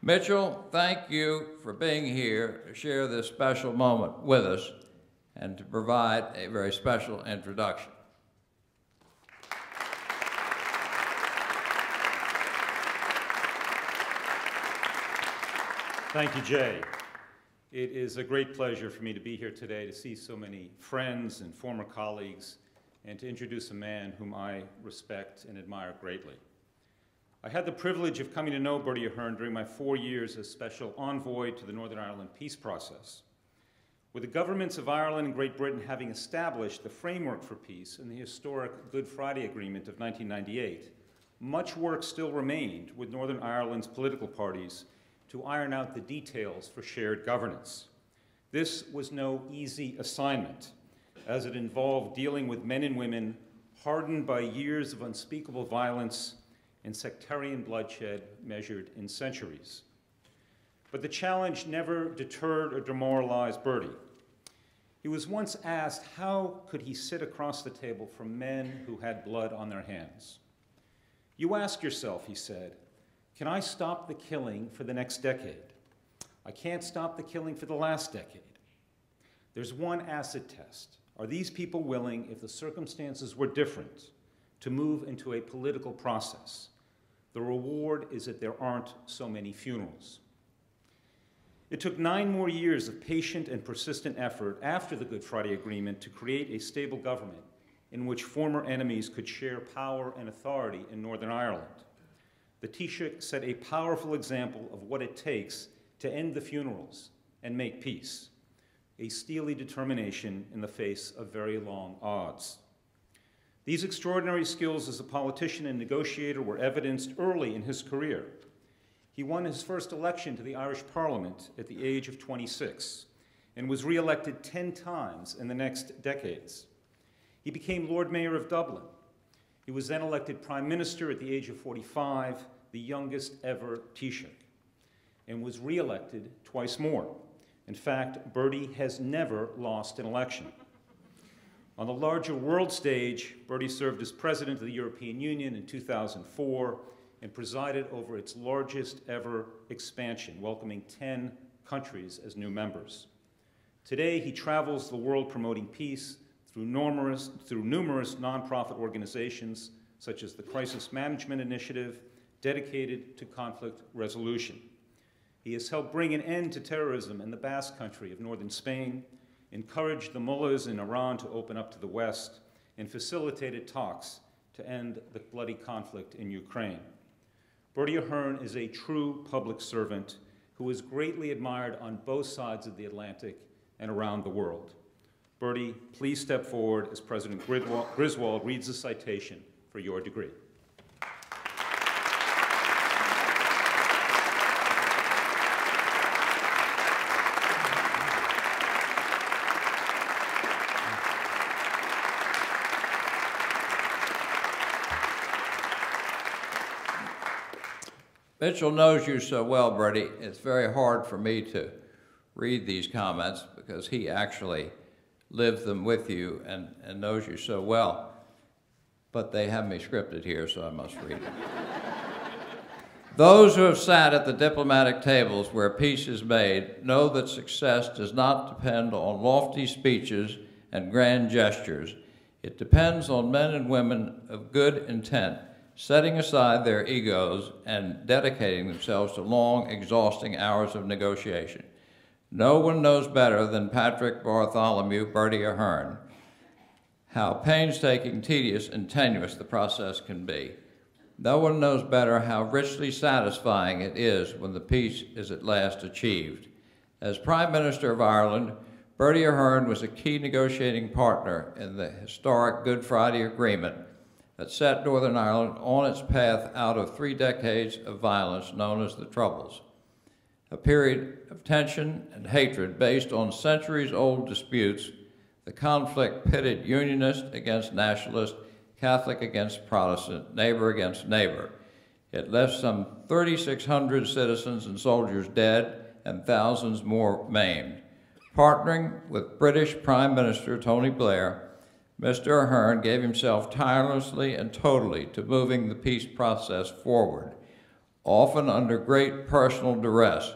Mitchell, thank you for being here to share this special moment with us and to provide a very special introduction. Thank you, Jay. It is a great pleasure for me to be here today to see so many friends and former colleagues and to introduce a man whom I respect and admire greatly. I had the privilege of coming to know Bertie Ahern during my 4 years as special envoy to the Northern Ireland peace process. With the governments of Ireland and Great Britain having established the framework for peace in the historic Good Friday Agreement of 1998, much work still remained with Northern Ireland's political parties to iron out the details for shared governance. This was no easy assignment, as it involved dealing with men and women hardened by years of unspeakable violence and sectarian bloodshed measured in centuries. But the challenge never deterred or demoralized Bertie. He was once asked how could he sit across the table from men who had blood on their hands. You ask yourself, he said, can I stop the killing for the next decade? I can't stop the killing for the last decade. There's one acid test. Are these people willing, if the circumstances were different, to move into a political process? The reward is that there aren't so many funerals. It took 9 more years of patient and persistent effort after the Good Friday Agreement to create a stable government in which former enemies could share power and authority in Northern Ireland. The Taoiseach set a powerful example of what it takes to end the funerals and make peace, a steely determination in the face of very long odds. These extraordinary skills as a politician and negotiator were evidenced early in his career. He won his first election to the Irish Parliament at the age of 26 and was re-elected 10 times in the next decades. He became Lord Mayor of Dublin. He was then elected Prime Minister at the age of 45, the youngest ever Taoiseach, and was re-elected twice more. In fact, Bertie has never lost an election. On the larger world stage, Bertie served as President of the European Union in 2004 and presided over its largest ever expansion, welcoming 10 countries as new members. Today, he travels the world promoting peace through numerous nonprofit organizations, such as the Crisis Management Initiative, dedicated to conflict resolution. He has helped bring an end to terrorism in the Basque Country of northern Spain, encouraged the mullahs in Iran to open up to the West, and facilitated talks to end the bloody conflict in Ukraine. Bertie Ahern is a true public servant who is greatly admired on both sides of the Atlantic and around the world. Bertie, please step forward as President Griswold reads the citation for your degree. Mitchell knows you so well, Bertie, it's very hard for me to read these comments because he actually lived them with you and knows you so well. But they have me scripted here, so I must read it. Those who have sat at the diplomatic tables where peace is made know that success does not depend on lofty speeches and grand gestures. It depends on men and women of good intent, setting aside their egos and dedicating themselves to long, exhausting hours of negotiation. No one knows better than Patrick Bartholomew, Bertie Ahern, how painstaking, tedious, and tenuous the process can be. No one knows better how richly satisfying it is when the peace is at last achieved. As Prime Minister of Ireland, Bertie Ahern was a key negotiating partner in the historic Good Friday Agreement that set Northern Ireland on its path out of 3 decades of violence known as the Troubles, a period of tension and hatred based on centuries-old disputes. The conflict pitted unionist against nationalist, Catholic against Protestant, neighbor against neighbor. It left some 3,600 citizens and soldiers dead and thousands more maimed. Partnering with British Prime Minister Tony Blair, Mr. Ahern gave himself tirelessly and totally to moving the peace process forward, often under great personal duress.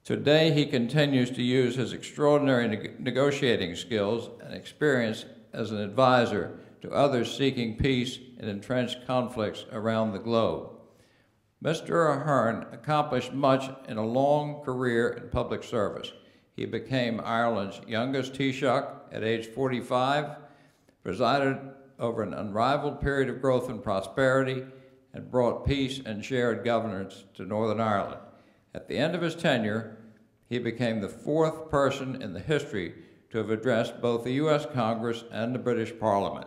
Today, he continues to use his extraordinary negotiating skills and experience as an advisor to others seeking peace in entrenched conflicts around the globe. Mr. Ahern accomplished much in a long career in public service. He became Ireland's youngest Taoiseach at age 45, presided over an unrivaled period of growth and prosperity, and brought peace and shared governance to Northern Ireland. At the end of his tenure, he became the fourth person in the history to have addressed both the U.S. Congress and the British Parliament.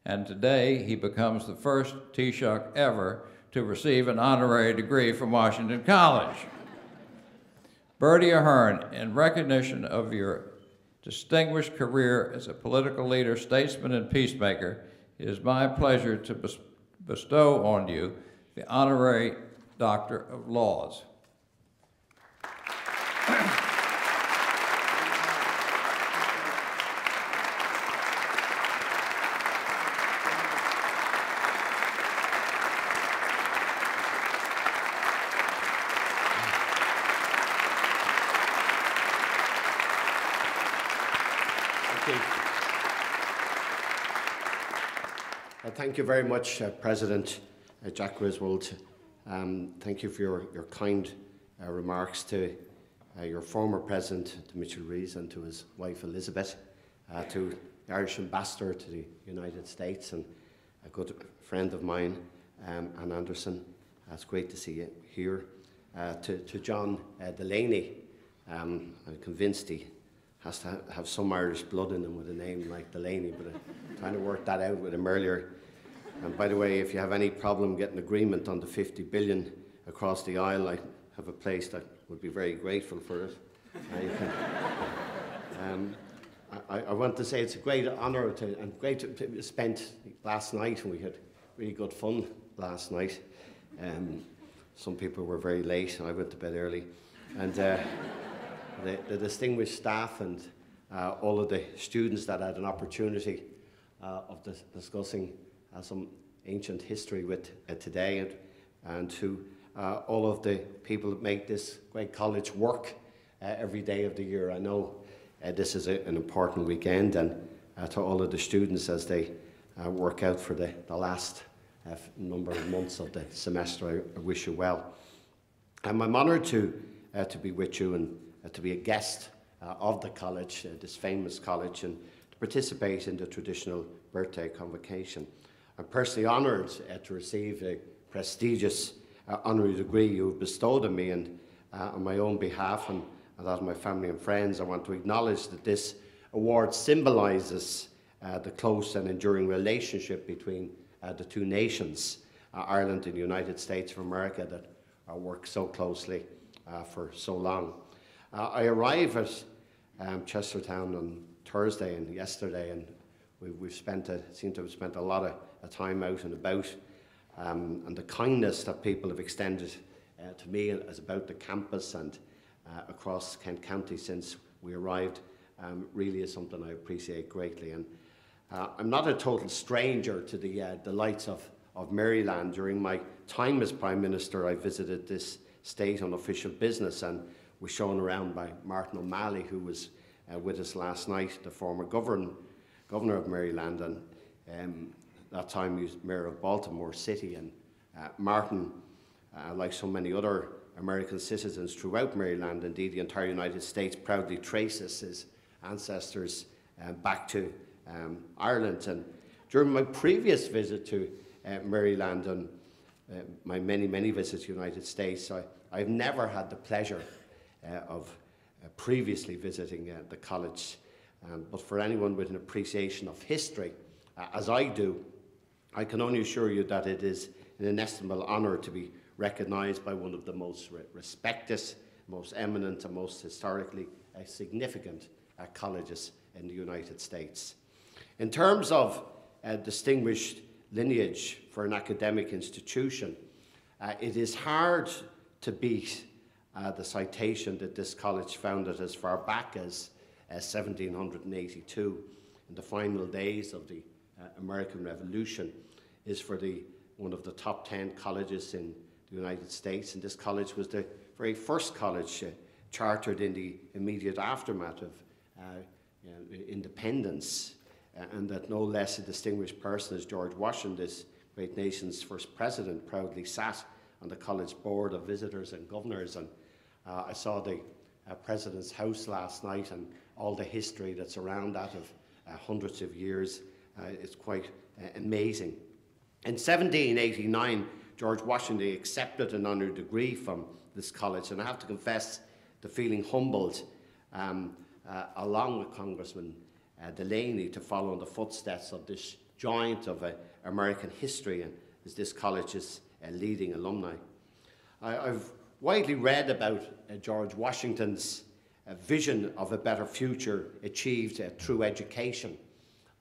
And today, he becomes the first Taoiseach ever to receive an honorary degree from Washington College. Bertie Ahern, in recognition of your distinguished career as a political leader, statesman, and peacemaker, it is my pleasure to bestow on you the Honorary Doctor of Laws. Thank you very much, President Jack Griswold. Thank you for your kind remarks to your former President, to Mitchell Rees, and to his wife Elizabeth, to the Irish Ambassador to the United States, and a good friend of mine, Ann Anderson. It's great to see you here. To John Delaney, I'm convinced he has to have some Irish blood in him with a name like Delaney, but I'm trying to work that out with him earlier. And by the way, if you have any problem getting agreement on the 50 billion across the aisle, I have a place that would be very grateful for it. I want to say it's a great honour and great to spent last night, and we had really good fun last night. Some people were very late, and I went to bed early. And the distinguished staff and all of the students that had an opportunity of discussing some ancient history with today, and to all of the people that make this great college work every day of the year. I know this is an important weekend, and to all of the students as they work out for the last number of months of the semester, I wish you well. I'm honoured to be with you and to be a guest of the college, this famous college, and to participate in the traditional birthday convocation. I'm personally honoured to receive a prestigious honorary degree you have bestowed on me, and on my own behalf and that of my family and friends, I want to acknowledge that this award symbolises the close and enduring relationship between the two nations, Ireland and the United States of America, that work so closely for so long. I arrived at Chestertown on Thursday and yesterday, and we've seem to have spent a lot of time out and about, and the kindness that people have extended to me as about the campus and across Kent County since we arrived really is something I appreciate greatly. And I'm not a total stranger to the delights of Maryland. During my time as Prime Minister, I visited this state on official business and was shown around by Martin O'Malley, who was with us last night, the former governor of Maryland, and that time he was mayor of Baltimore City. And Martin, like so many other American citizens throughout Maryland, indeed the entire United States, proudly traces his ancestors back to Ireland. And during my previous visit to Maryland and my many visits to the United States, I've never had the pleasure of previously visiting the college. But for anyone with an appreciation of history, as I do, I can only assure you that it is an inestimable honour to be recognised by one of the most respected, most eminent and most historically significant colleges in the United States. In terms of distinguished lineage for an academic institution, It is hard to beat the citation that this college founded as far back as 1782, in the final days of the American Revolution, is for one of the top 10 colleges in the United States. And this college was the very first college chartered in the immediate aftermath of independence, and that no less a distinguished person as George Washington, this great nation's first president, proudly sat on the college board of visitors and governors. And I saw the president's house last night, and all the history that's around that of hundreds of years. It's quite amazing. In 1789, George Washington accepted an honorary degree from this college, and I have to confess to feeling humbled, along with Congressman Delaney, to follow in the footsteps of this giant of American history, and as this college's leading alumni. I've widely read about George Washington's vision of a better future achieved through education,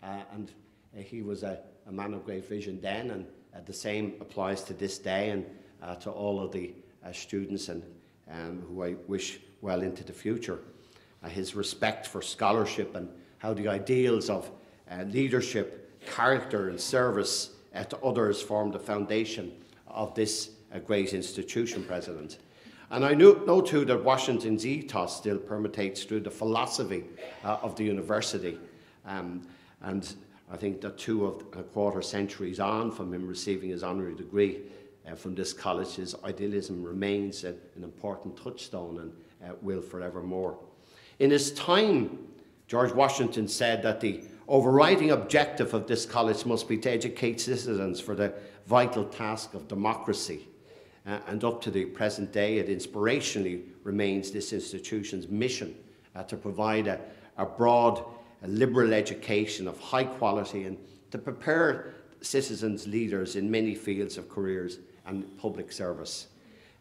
and he was a man of great vision then, and the same applies to this day, and to all of the students and who I wish well into the future. His respect for scholarship and how the ideals of leadership, character and service to others form the foundation of this great institution, President. And I know too that Washington's ethos still permeates through the philosophy of the university. And I think that 2.25 centuries on from him receiving his honorary degree from this college, his idealism remains an important touchstone and will forevermore. In his time, George Washington said that the overriding objective of this college must be to educate citizens for the vital task of democracy. And up to the present day, it inspirationally remains this institution's mission to provide a broad, liberal education of high quality and to prepare citizens leaders in many fields of careers and public service.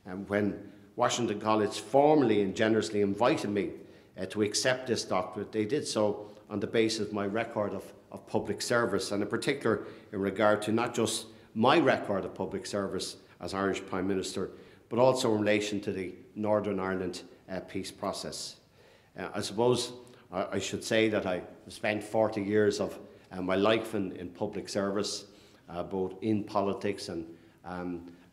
And when Washington College formally and generously invited me to accept this doctorate, they did so on the basis of my record of public service, and in particular in regard to not just my record of public service as Irish Prime Minister, but also in relation to the Northern Ireland peace process. I suppose I should say that I spent 40 years of my life in public service, both in politics and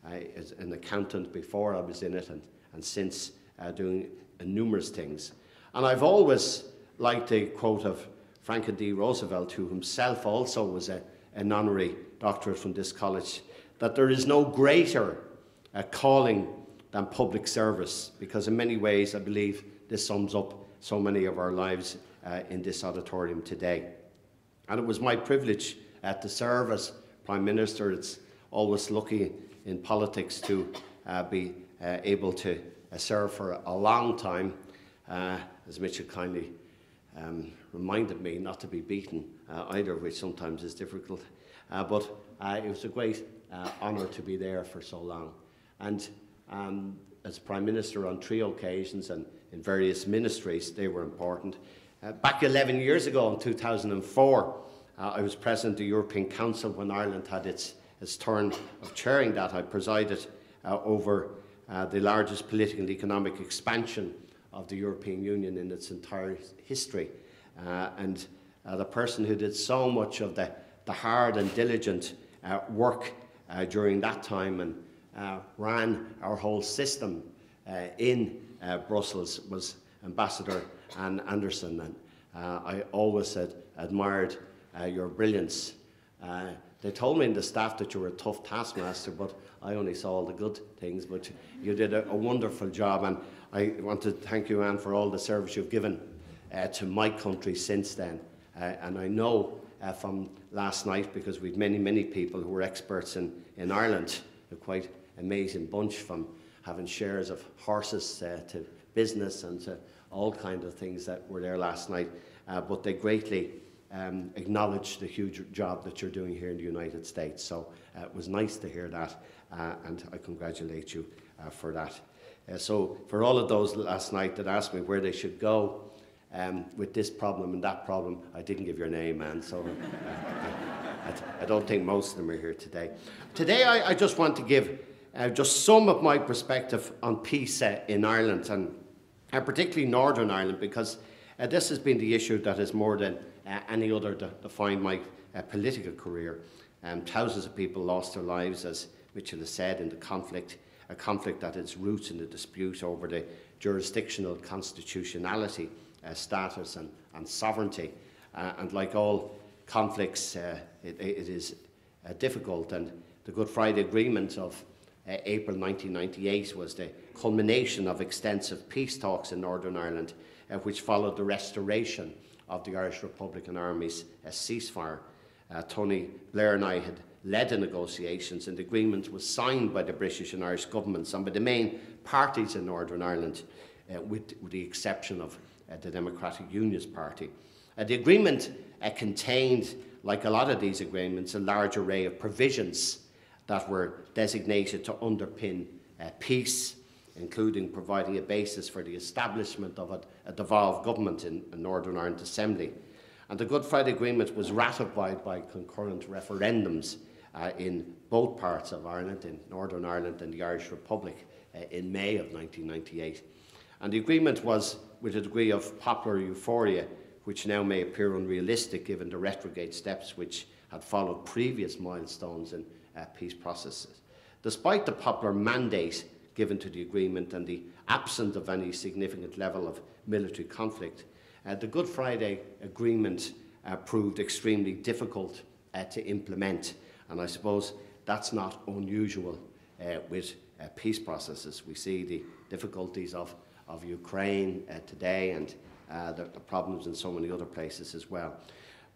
as an accountant before I was in it, and since doing numerous things. And I've always liked the quote of Franklin D. Roosevelt, who himself also was an honorary doctorate from this college, that there is no greater calling than public service, because in many ways I believe this sums up so many of our lives in this auditorium today. And it was my privilege to serve as Prime Minister. It's always lucky in politics to be able to serve for a long time, as Mitchell kindly reminded me not to be beaten either, which sometimes is difficult. But it was a great honour to be there for so long. And as Prime Minister on 3 occasions and in various ministries, they were important. Back 11 years ago in 2004, I was President of the European Council when Ireland had its turn of chairing that. I presided over the largest political and economic expansion of the European Union in its entire history. And the person who did so much of the hard and diligent work during that time and ran our whole system in Brussels was Ambassador Anne Anderson. And I always admired your brilliance. They told me in the staff that you were a tough taskmaster, but I only saw all the good things. But you did a wonderful job, and I want to thank you, Anne, for all the service you've given to my country since then. And I know from last night, because we've many people who were experts in Ireland, a quite amazing bunch, from having shares of horses to business and to all kinds of things that were there last night. But they greatly acknowledge the huge job that you're doing here in the United States. So it was nice to hear that, and I congratulate you for that. So for all of those last night that asked me where they should go with this problem and that problem, I didn't give your name, man, so I don't think most of them are here today. Today I just want to give just some of my perspective on peace in Ireland, and particularly Northern Ireland, because this has been the issue that has more than any other defined my political career. Thousands of people lost their lives, as Mitchell has said, in the conflict, a conflict that has roots in the dispute over the jurisdictional constitutionality, status and sovereignty. And like all conflicts, it is difficult. And the Good Friday Agreement of April 1998 was the culmination of extensive peace talks in Northern Ireland, which followed the restoration of the Irish Republican Army's ceasefire. Tony Blair and I had led the negotiations, and the agreement was signed by the British and Irish governments and by the main parties in Northern Ireland, with the exception of the Democratic Unionist Party. The agreement contained, like a lot of these agreements, a large array of provisions that were designated to underpin peace, including providing a basis for the establishment of a devolved government in Northern Ireland Assembly. And the Good Friday Agreement was ratified by concurrent referendums in both parts of Ireland, in Northern Ireland and the Irish Republic, in May of 1998. And the agreement was with a degree of popular euphoria, which now may appear unrealistic given the retrograde steps which had followed previous milestones in peace processes. Despite the popular mandate given to the agreement and the absence of any significant level of military conflict, the Good Friday Agreement proved extremely difficult to implement, and I suppose that's not unusual with peace processes. We see the difficulties of Ukraine today and the problems in so many other places as well.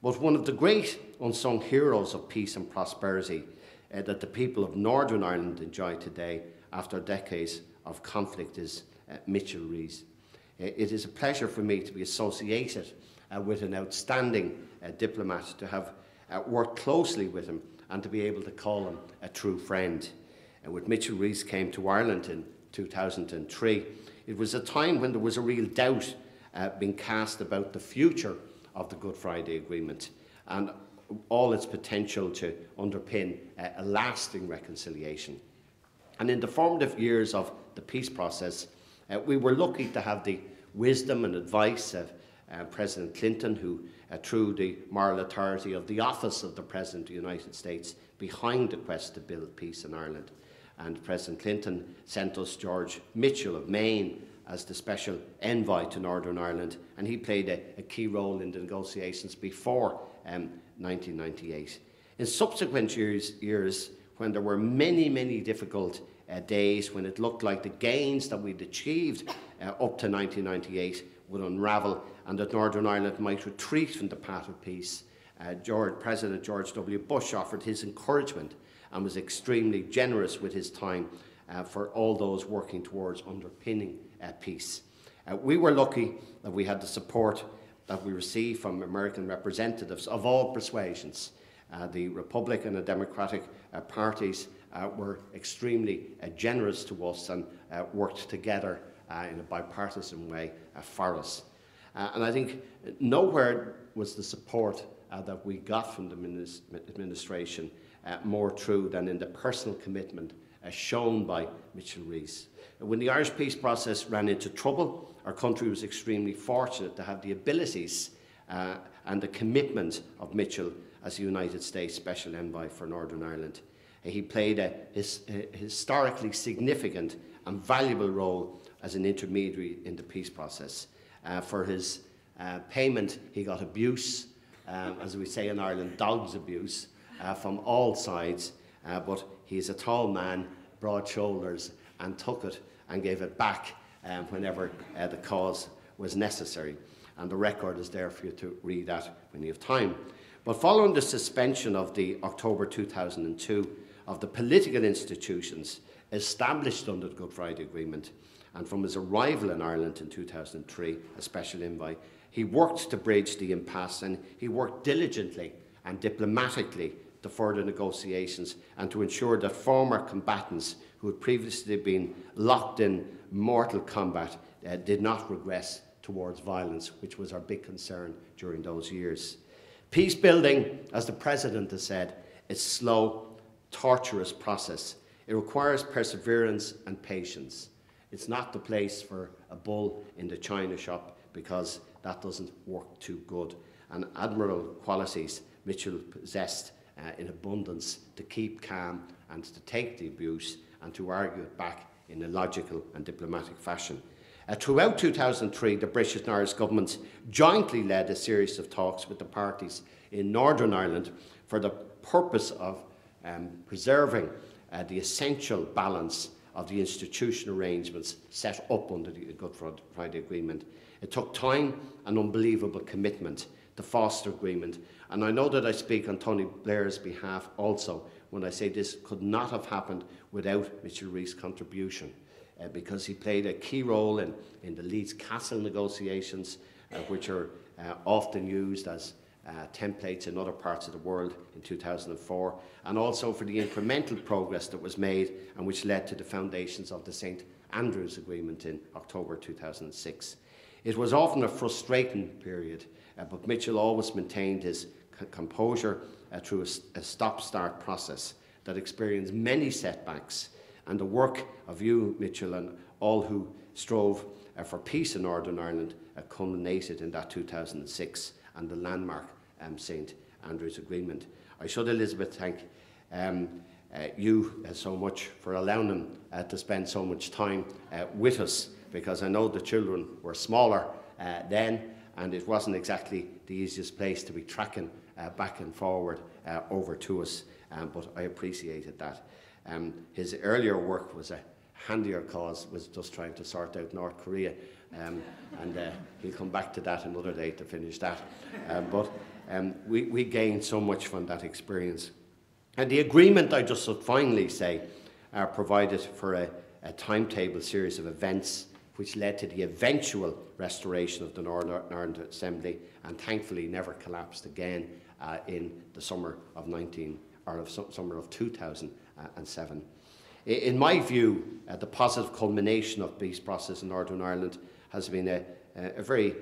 But one of the great unsung heroes of peace and prosperity that the people of Northern Ireland enjoy today after decades of conflict is Mitchell Rees. It is a pleasure for me to be associated with an outstanding diplomat, to have worked closely with him and to be able to call him a true friend. When Mitchell Rees came to Ireland in 2003, it was a time when there was a real doubt being cast about the future of the Good Friday Agreement and all its potential to underpin a lasting reconciliation. And in the formative years of the peace process, we were lucky to have the wisdom and advice of President Clinton, who, through the moral authority of the office of the President of the United States, behind the quest to build peace in Ireland. And President Clinton sent us George Mitchell of Maine as the special envoy to Northern Ireland, and he played a key role in the negotiations before 1998. In subsequent years, when there were many difficult days, when it looked like the gains that we'd achieved up to 1998 would unravel and that Northern Ireland might retreat from the path of peace, President George W. Bush offered his encouragement and was extremely generous with his time for all those working towards underpinning peace. We were lucky that we had the support that we received from American representatives of all persuasions. The Republican and Democratic parties were extremely generous to us and worked together in a bipartisan way for us. And I think nowhere was the support that we got from the administration more true than in the personal commitment shown by Mitchell Rees. When the Irish peace process ran into trouble, our country was extremely fortunate to have the abilities and the commitment of Mitchell as the United States Special Envoy for Northern Ireland. He played a historically significant and valuable role as an intermediary in the peace process. For his payment, he got abuse, as we say in Ireland, dog's abuse, from all sides, but he's a tall man, broad shoulders, and took it and gave it back whenever the cause was necessary. And the record is there for you to read that when you have time. But following the suspension of the October 2002 of the political institutions established under the Good Friday Agreement, and from his arrival in Ireland in 2003, a special envoy, he worked to bridge the impasse, and he worked diligently and diplomatically to further negotiations and to ensure that former combatants who had previously been locked in mortal combat did not regress towards violence, which was our big concern during those years. Peace building, as the President has said, is a slow, tortuous process. It requires perseverance and patience. It's not the place for a bull in the china shop, because that doesn't work too good. And admirable qualities Mitchell possessed in abundance to keep calm and to take the abuse and to argue it back in a logical and diplomatic fashion. Throughout 2003, the British and Irish governments jointly led a series of talks with the parties in Northern Ireland for the purpose of preserving the essential balance of the institutional arrangements set up under the Good Friday Agreement. It took time and unbelievable commitment to foster agreement, and I know that I speak on Tony Blair's behalf also when I say this could not have happened without Mitchell Reese's contribution, because he played a key role in the Leeds Castle negotiations, which are often used as templates in other parts of the world in 2004, and also for the incremental progress that was made and which led to the foundations of the St Andrews Agreement in October 2006. It was often a frustrating period, but Mitchell always maintained his composure through a stop-start process that experienced many setbacks, and the work of you, Mitchell, and all who strove for peace in Northern Ireland culminated in that 2006 and the landmark St Andrews Agreement. I should, Elizabeth, thank you so much for allowing them to spend so much time with us, because I know the children were smaller then, and it wasn't exactly the easiest place to be tracking back and forward over to us, but I appreciated that. His earlier work was a handier cause, was just trying to sort out North Korea, and he'll come back to that another day to finish that. But we gained so much from that experience. And the agreement, I just should finally say, provided for a timetable series of events which led to the eventual restoration of the Northern Ireland Assembly, and thankfully never collapsed again in the summer of 2007. In my view, the positive culmination of the peace process in Northern Ireland has been a very,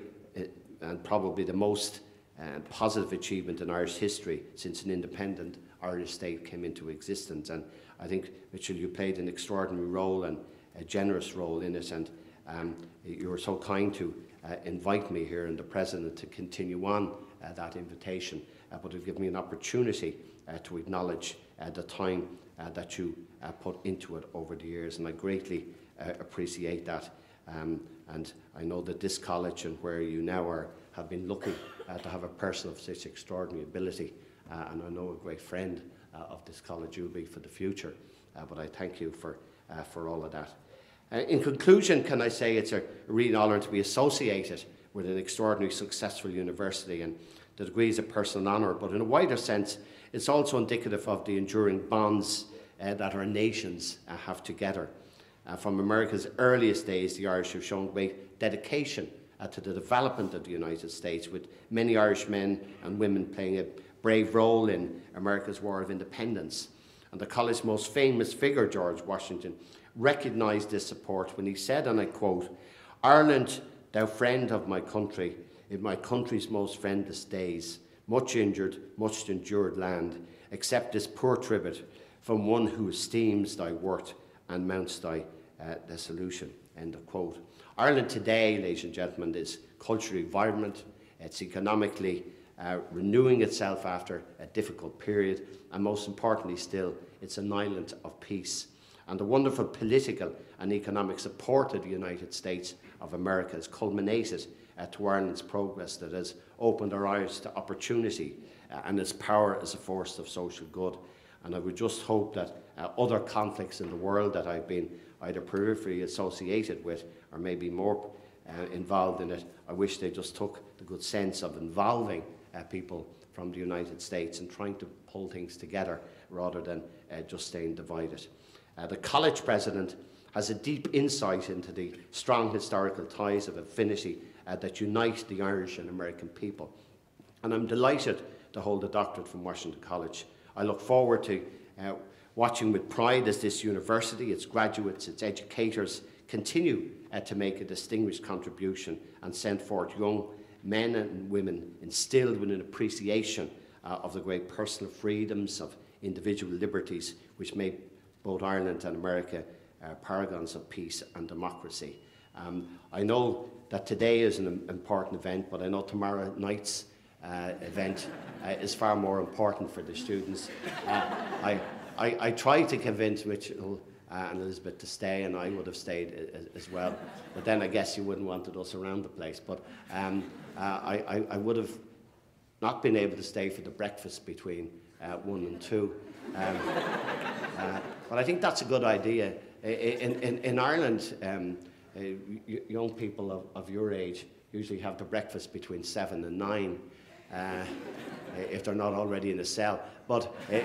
and probably the most positive achievement in Irish history since an independent Irish state came into existence. And I think, Mitchell, you played an extraordinary role and a generous role in it, and you were so kind to invite me here and the President to continue on that invitation, but to give me an opportunity to acknowledge the time that you put into it over the years, and I greatly appreciate that. And I know that this college and where you now are have been lucky to have a person of such extraordinary ability, and I know a great friend of this college you'll be for the future, but I thank you for all of that. In conclusion, can I say it's a real honour to be associated with an extraordinarily successful university, and the degree is a personal honour, but in a wider sense, it's also indicative of the enduring bonds that our nations have together. From America's earliest days, the Irish have shown great dedication to the development of the United States, with many Irish men and women playing a brave role in America's War of Independence. And the college's most famous figure, George Washington, recognised this support when he said, and I quote, "Ireland, thou friend of my country, in my country's most friendless days, much injured, much endured land, accept this poor tribute from one who esteems thy worth and mounts thy dissolution." End of quote. Ireland today, ladies and gentlemen, is culturally vibrant. It's economically renewing itself after a difficult period, and most importantly still, it's an island of peace. And the wonderful political and economic support of the United States of America has culminated to Ireland's progress that has opened our eyes to opportunity and its power as a force of social good. And I would just hope that other conflicts in the world that I've been either peripherally associated with or maybe more involved in it, I wish they just took the good sense of involving people from the United States and trying to pull things together rather than just staying divided. The college president has a deep insight into the strong historical ties of affinity that unite the Irish and American people. And I'm delighted to hold a doctorate from Washington College. I look forward to watching with pride as this university, its graduates, its educators continue to make a distinguished contribution and send forth young men and women instilled with an appreciation of the great personal freedoms of individual liberties which make both Ireland and America are paragons of peace and democracy. I know that today is an important event, but I know tomorrow night's event is far more important for the students. I tried to convince Mitchell and Elizabeth to stay, and I would have stayed as well. But then I guess you wouldn't wanted us around the place. But I would have not been able to stay for the breakfast between 1 and 2. But I think that's a good idea. In Ireland, young people of your age usually have the breakfast between 7 and 9, if they're not already in a cell. But it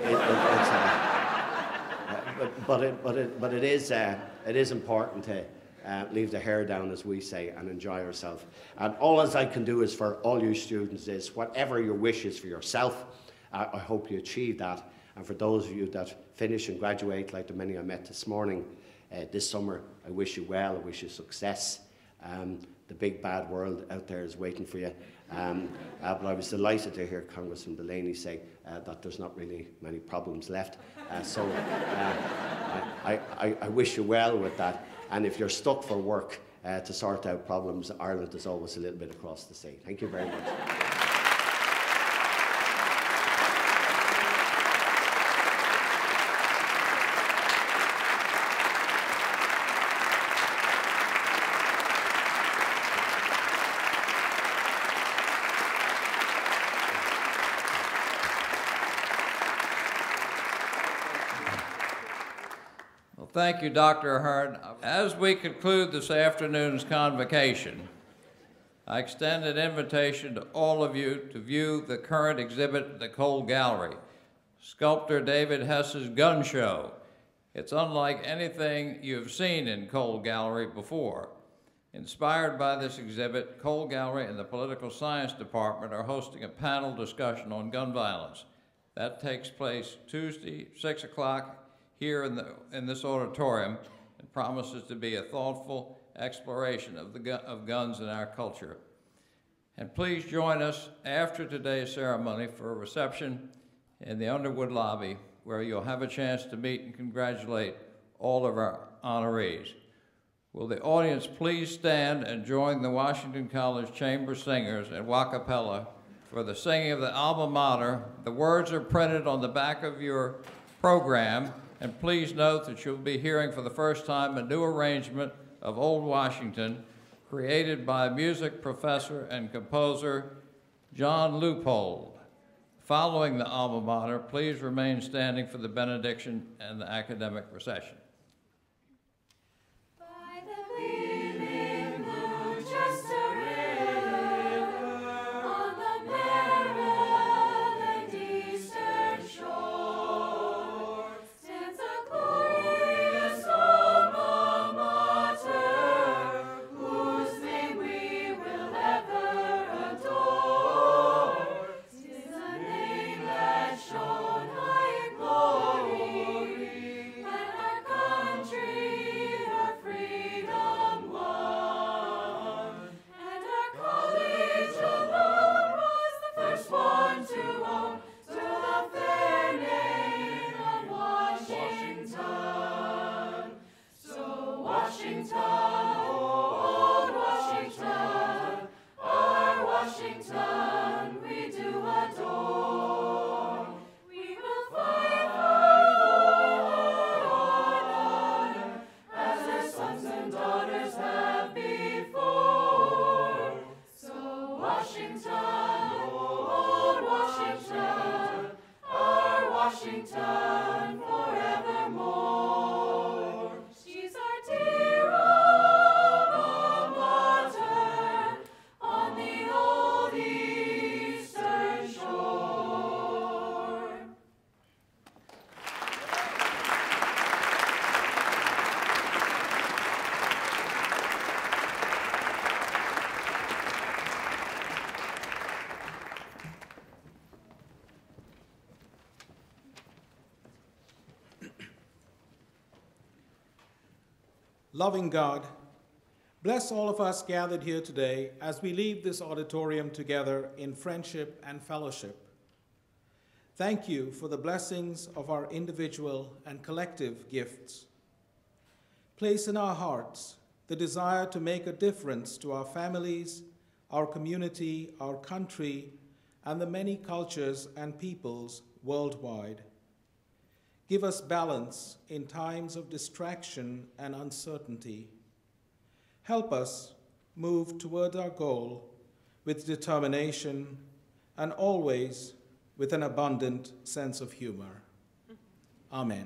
is important to leave the hair down, as we say, and enjoy ourselves. And all as I can do is for all you students is whatever your wish is for yourself, I hope you achieve that. And for those of you that finish and graduate, like the many I met this morning, this summer, I wish you well, I wish you success. The big bad world out there is waiting for you. But I was delighted to hear Congressman Delaney say that there's not really many problems left. So I wish you well with that. And if you're stuck for work to sort out problems, Ireland is always a little bit across the sea. Thank you very much. Thank you, Dr. Ahern. As we conclude this afternoon's convocation, I extend an invitation to all of you to view the current exhibit at the Cole Gallery, Sculptor David Hess's Gun Show. It's unlike anything you've seen in Cole Gallery before. Inspired by this exhibit, Cole Gallery and the Political Science Department are hosting a panel discussion on gun violence. That takes place Tuesday, 6 o'clock, here in this auditorium, and promises to be a thoughtful exploration of guns in our culture. And please join us after today's ceremony for a reception in the Underwood lobby, where you'll have a chance to meet and congratulate all of our honorees. Will the audience please stand and join the Washington College Chamber Singers and a cappella for the singing of the alma mater. The words are printed on the back of your program. And please note that you'll be hearing for the first time a new arrangement of Old Washington created by music professor and composer John Leupold. Following the alma mater, please remain standing for the benediction and the academic procession. Loving God, bless all of us gathered here today as we leave this auditorium together in friendship and fellowship. Thank you for the blessings of our individual and collective gifts. Place in our hearts the desire to make a difference to our families, our community, our country, and the many cultures and peoples worldwide. Give us balance in times of distraction and uncertainty. Help us move toward our goal with determination and always with an abundant sense of humor. Amen.